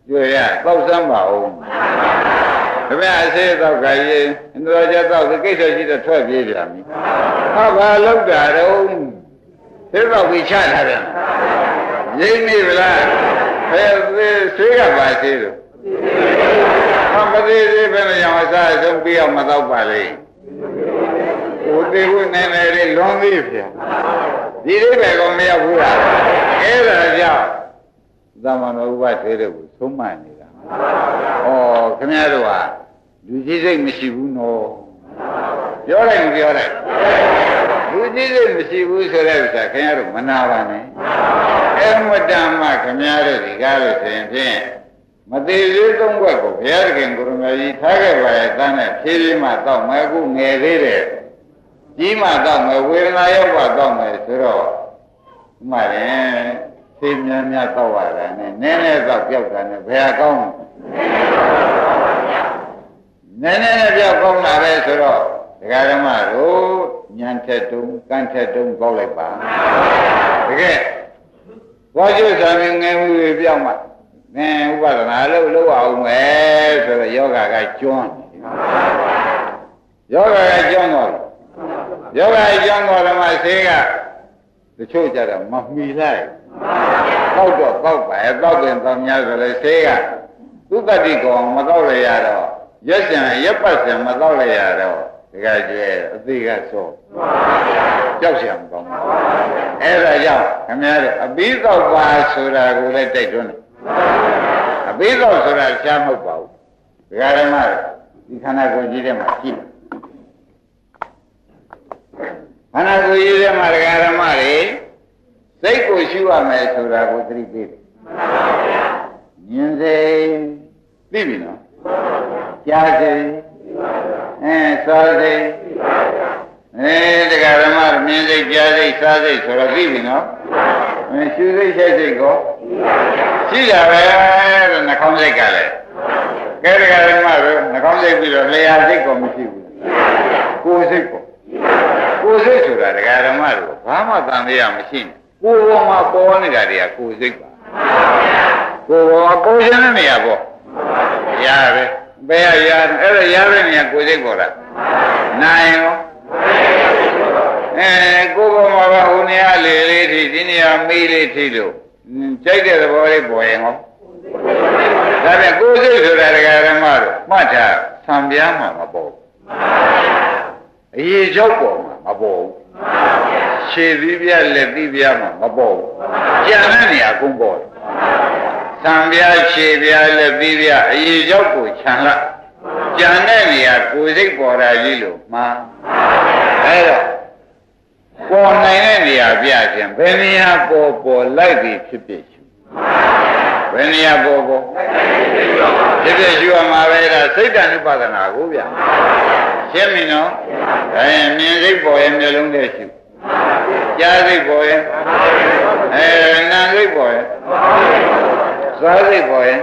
ကျွေရတောက်စမ်းပါဦးခမအစေတော့ခါရင်အန္တရာယ်တော့ကိစ္စရှိတော့ထွက်ပြေးပြန်ပြီဟာဘာလောက်တာတော့သေတော့ပြီးချထားတယ်ရင်းနေဗလားဘယ်သေးကပါသေးလို့ဟာမသေးသေးပဲမရောအစားအဆုံးပြီးအောင်မတော့ပါလေဟိုတေဝနေနေလေးလွန်သေးပြန်ဒီလေးပဲကောမရောက်ဘူးလားအဲ့ဒါကြောင့်သမဏေဥပသေးတဲ့ကိုသုံးမှနေတာဩခင်ဗျားတို့ဟာလူကြီးစိတ်မရှိဘူးနော်ပြောလိုက်မပြောလိုက်လူကြီးစိတ်မရှိဘူးဆိုတဲ့ဥစ္စာခင်ဗျားတို့မနာပါနဲ့အမတန်မှခင်ဗျားတို့ဒီကားလို့ဆိုရင်ဖြင့်မသေးသေးသုံးခွက်ကိုဘုရားသခင်ကိုရမကြီးထားခဲ့ပါရဲ့တန်းနဲ့ဖြည်းဖြည်းမှတော့မယ်အခုငယ်သေးတယ်ကြီးမှတော့မယ်ဝေဒနာရောက်ပါတော့မယ်ဆိုတော့ဥမာရင်သိများများတော့ရတာနဲ့နည်းနည်းတော့ပြောက်တာနဲ့ဘယ်အကောင်းနည်းနည်းပြောက်ကောင်းလာပဲဆိုတော့ဒကာဓမ္မတို့ဉာဏ်ထက်တုံးကန့်ထက်တုံးပေါက်လိုက်ပါတကယ်ဝါကျွတ်စာမြင်ငယ်မှုတွေပြောင်းမှနည်းဥပဒနာလို့အောင်မယ်ဆိုတော့ယောဂကကျွန်းယောဂကကျွန်းတော့ယောဂကျွန်းတော့ဓမ္မဆေးကတချို့ကြတော့မမီလိုက်တောက်တော့တောက်ပါရဲ့တောက်တယ်တောင်များဆိုလဲဆေးကသူတတိကောင်မတောက်ရရတော့ရက်စံရက်ပတ်စံမတောက်ရရတော့ဒီကကျဲအသေးကစောကြောက်เสียမကောင်းဘူးအဲ့ဒါကြောင့်ခင်ဗျားတို့အပြီးတော့ပါဆိုတာကိုလည်းတိုက်တွန်းတယ်အပြီးတော့ဆိုတာရှားမဟုတ်ပါဘူးဒီကရမဒီခန္ဓာကိုယ်ကြီးထဲမှာရှိတယ်ခန္ဓာကိုယ်ကြီးထဲမှာဒကာရမတွေစိတ်ကိုရှုရမယ်ဆိုတာကိုသတိပေးတယ်မြင်စေသိပြီနော်ကြားစေစားစေဒကာရမမြင်စိတ်ကြားစိတ်စားစိတ်ဆိုတော့သိပြီနော်ရှုစိတ်ရှိစိတ်ကိုရှိတာပဲတဲ့နှာခေါင်းစိတ်ကလည်း ကဲတကယ်မှတော့နှကောင်းစိတ်ပြီးတော့လျှာစိတ်ကောမရှိဘူးကိုယ်စိတ်ကောကိုယ်စိတ်ဆိုတာတကယ်ဓမ္မတို့ဘာမှတန်တရားမရှိနဲ့ကိုယ်ပေါ်မှာပေါ်နေတာတွေကကိုယ်စိတ်ပါကိုယ်ပေါ်မှာပေါ်ခြင်းနဲ့နေရာပေါ့ရတယ်ဘယ်ရရအဲ့ဒါရတဲ့နေရာကိုယ်စိတ်ပေါ်တာနိုင်ရောကိုယ်ပေါ်မှာဟိုနေရာလေးထိဒီနေရာမေးလေးထိလို့ကြိုက်တဲ့သဘောလေးပေါ်ရင်ဟောဒါပြန်ကိုယ်စိတ်ဆိုတာဒကာဓမ္မတို့မှတ်ထားဆံပြားမှာမပေါ်ဘူးအရေးကြောက်ပေါ်မှာမပေါ်ဘူးခြေသီးပြလက်သီးပြမှာမပေါ်ဘူးကြံတဲ့နေရာအကုန်ပေါ်တယ်ဆံပြားခြေပြားလက်သီးပြအရေးကြောက်ကိုခြံလိုက်ကြံတဲ့နေရာကိုယ်စိတ်ပေါ်တာကြီးလို့မှားအဲ့တော့ပေါ်နိုင်တဲ့နေရာပြခြင်းဘယ်နေရာပေါ်လိုက်ပြီးဖြစ်ဖြစ်ရှုဘယ်နေရာပေါ်ဖြစ်ဖြစ်ရှုရမှာပဲဒါစိတ်တ ानु ပါဒနာကိုဗျရှင်းပြီနော်မြင်စိတ်ပေါ်ရင်မျက်လုံးနဲ့ရှုကြားစိတ်ပေါ်ရင်နာစိတ်ပေါ်ရင်စားစိတ်ပေါ်ရင်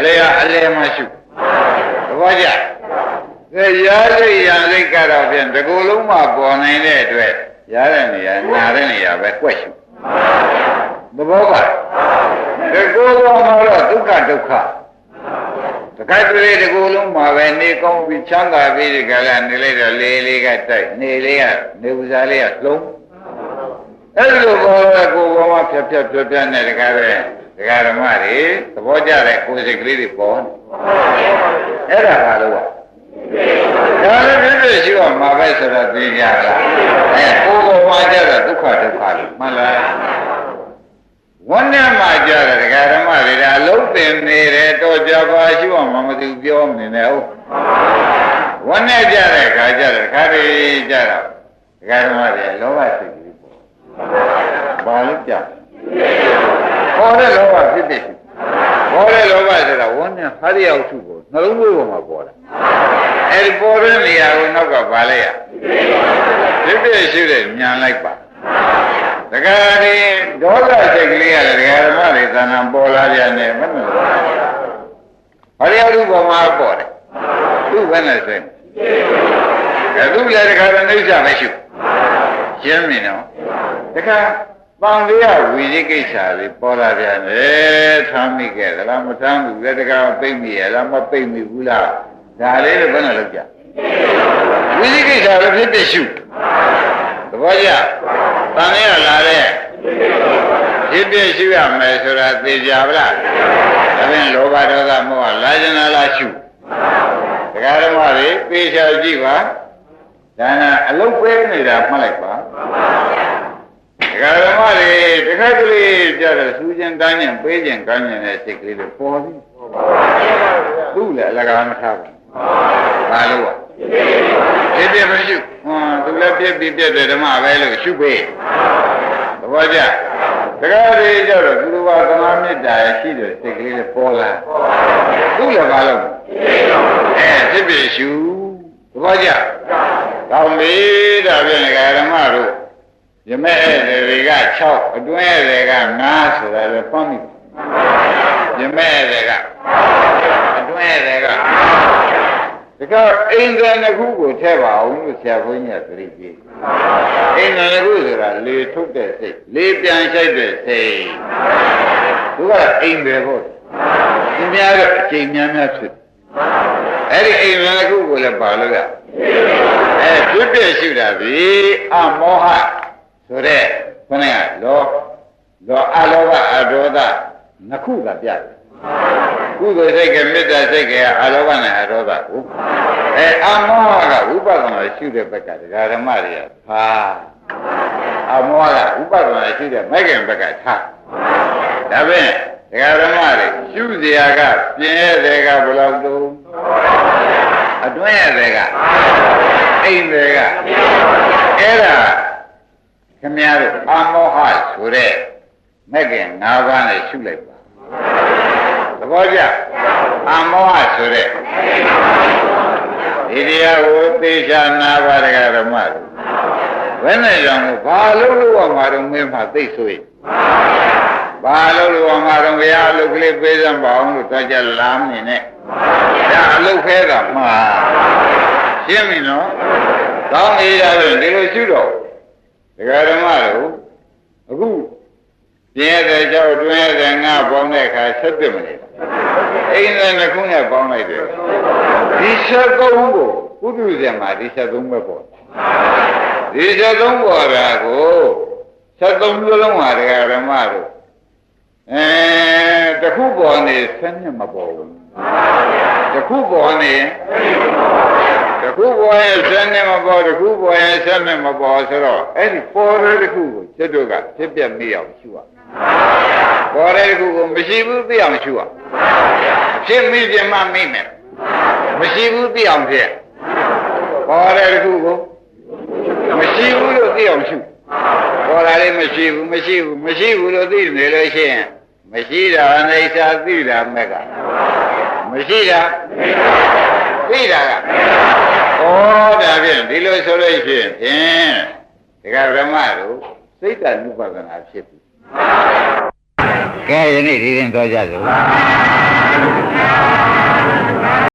လေယာအလဲမှရှုသဘောကျရာစိတ်ရာစိတ်ကတော့ဖြင့်ဒီကိုယ်လုံးမှာပေါ်နိုင်တဲ့အတွက်ရတဲ့နေရာနာတဲ့နေရာပဲကွက်ရှုသဘောပါဒီကိုယ်လုံးမှာတော့ဒုက္ခတခါတခါတလေဒီကိုယ်လုံးမှာပဲနေကောင်းပြီးချမ်းသာပြီးဒီကလာနေလိုက်တော့လေးလေးကတိုက်နေလေးကနေဥစားလေးကလုံးအဲ့ဒီလိုပေါ်တော့ကိုယ်ပေါ်မှာဖြတ်နဲ့တခါပဲဒကာဓမ္မတွေသဘောကျတဲ့ကိုယ်စိတ်ကလေးတွေပေါ်အဲ့ဒါဘာလို့ဒါလည်းပြည့်ရှိတော့မှာပဲဆိုတော့သိကြလားကိုယ်ပေါ်မှာကြတော့ဒုက္ခလို့မှန်လားဝန်းထဲမှာကြတယ်ဒကာဓမ္မတွေဒါအလုံးပင်နေတယ်တော့ကြပါရှိအောင်မသိဘူးပြောမနေနဲ့ဟုတ်ဝန်းထဲကြတဲ့ခါကြတယ်ခါတွေကြတော့ဒကာဓမ္မတွေလောဘစိတ်ကြီးပေါ့ဘာလို့ကြပေါ်တဲ့လောဘဖြစ်ဖြစ်ပေါ်တဲ့လောဘဆိုတာဝန်းထဲဟာရရောက်စုကိုနှလုံးသွေးပေါ်မှာပေါ်တာအဲ့ဒီပေါ်တဲ့နေရာကိုနောက်ကဗာလိုက်ရဖြစ်ဖြစ်ရှိတဲ့ညာလိုက်ပါတခါတည်းဒေါသစိတ်ကလေးရတယ်ဒကာဓမ္မတွေသဏ္ဍာန်ပေါ်လာပြန်တယ်မဟုတ်လားဟာရရောက်စုပေါ်မှာပေါ်တယ်သူ့ဘယ်နဲ့ဆိုရင်သူ့လည်းတခါတည်းနှိမ့်ချမရှိရှင်းပြီနော်တခါပံလေးရဝီရိကိစ္စလေးပေါ်လာပြန်တယ်ထမ်းမိခဲ့သလားမထမ်းဘူးလည်းတခါပိတ်မိရလားမပိတ်မိဘူးလားဒါလေးလည်းဘယ်နဲ့လုပ်ကြဝိသိကိစ္စလည်းဖြစ်ဖြစ်ရှုသဘောကျတန်ရလာတဲ့ဖြစ်ဖြစ်ရှုရမယ်ဆိုတာသိကြပါလားဒါဖြင့်လောဘဒေါသမောဟလာကျင်လာရှုဒကာဓမ္မတွေသိချကြည့်ပါဒါနာအလုတ်ပေးနေတာမှတ်လိုက်ပါဒကာဓမ္မတွေတခါကလေးကြတော့စူးကျင်တန်းကျင်ပေးကျင်ကမ်းကျင်တဲ့စိတ်ကလေးတွေပေါ်ပြီသူ့လည်းအလကားမထားဘူးဘာလို့ဖြစ်ဖြစ်မရှိသူလည်းပြည့်ပြီးပြည့်တယ်ဓမ္မပဲလို့ရှုပေးသဘောကျတခါတည်းကြတော့သူတို့ကသမာမေတ္တာရှိတဲ့စိတ်ကလေးတွေပေါ်လာသူ့လည်းဘာလို့ဖြစ်ဖြစ်ရှုသဘောကျကောင်းပြီဒါဖြင့်ဓမ္မတို့ယမဲ့တွေက6အတွင်းတွေက9ဆိုတာလည်းပေါင်းပြီယမဲ့တွေကအတွင်းတွေကတကယ်အိန္ဒြေနှစ်ခုကိုထည့်ပါအောင်လို့ဆရာဘုန်းကြီးကသတိပေးအိန္ဒြေနှစ်ခုဆိုတာလေထုတ်တဲ့စိတ်လေပြန်ရှိုက်တဲ့စိတ်သူကအိန္ဒြေပေါ့ဒီများတော့အချိန်များဖြစ်အဲ့ဒီအိန္ဒြေနှစ်ခုကိုလည်းပါလို့ရကျွတ်ပြည့်ရှိတာပြီအမောဟဆိုတဲ့ခဏကလောအလောဘအဒေါသနှစ်ခုသာပြတယ်ကုသိုလ်စိတ်ကမေတ္တာစိတ်ကအလောဘနဲ့အဒေါသကိုအမောဟကဝိပဿနာရှုတဲ့ဘက်ကဒကာဓမ္မတွေကသာအမောဟကဝိပဿနာရှုတဲ့မဲ့ခင်ဘက်ကထားဒါဖြင့်ဒကာဓမ္မတွေရှုစရာကပြင်းရဲ့တွေကဘယ်လောက်တုံးအတွင်းရဲ့တွေကအိမ်တွေကအဲ့ဒါခင်ဗျားတို့အမောဟဆိုတဲ့မဲ့ခင်၅ပါးနဲ့ရှုလိုက်ပါသဘောကျအမောဟဆိုတဲ့ဒီတရားကိုသေချာနာပါဒကာဓမ္မတို့ဘယ်နဲ့ကြောင့်ဘာလို့လို့ရမှာတော့မင်းမှသိဆိုရင် ဘာလို့လို့မှာတော့ဘုရားအလုပ်ကလေးပေးစမ်းပါအောင်လို့တကြလာမနေနဲ့ဒါအလုပ်ခဲတာမှာရှင်းပြီနော်ကောင်းပြီဒါဆိုဒီလိုရှုတော့ဒကာဓမ္မတို့အခုပြင်းတဲ့ကြောက်တွင်းတဲ့ငါပေါင်းတဲ့အခါဆက်ပြမနေအိမ်နဲ့နှစ်ခုနဲ့ပေါင်းလိုက်တယ်ဒီဆက်သုံးကိုပုထုဇဉ်မှာဒီဆက်သုံးပဲပေါ့ဒီဆက်သုံးပေါ်တာကိုဆက်သုံးမျိုးလုံးဟာဒကာဓမ္မတို့တခုပေါ်နေဆက်နဲ့မပေါ်ဘူးတခုပေါ်နေတခုပေါ်ရဲ့ဆက်နဲ့မပေါ်တခုပေါ်ရဲ့ဆက်နဲ့မပေါ်ဆိုတော့အဲ့ဒီပေါ်တဲ့တခုကိုကျွတ်တို့ကဖြစ်ပြမိအောင်ရှုရပေါ်တဲ့တခုကိုမရှိဘူးသိအောင်ရှုရဖြစ်မိပြမှမိမယ်မရှိဘူးသိအောင်ဖြစ်ပေါ်တဲ့တခုကိုမရှိဘူးလို့သိအောင်ရှုပေါ်လာလေးမရှိဘူးမရှိဘူးမရှိဘူးလို့သိနေလို့ရှိရင်မရှိတာအိဋ္ဌာသိတာမဲ့ကမရှိတာသိတာကဩဒါဖြင့်ဒီလိုဆိုလို့ရှိရင်ဖြင့်ဒကာဓမ္မတို့စိတ်တ ानु ပဒနာဖြစ်ပြီကဲယနေ့ဒီရင်တော့ကြစို့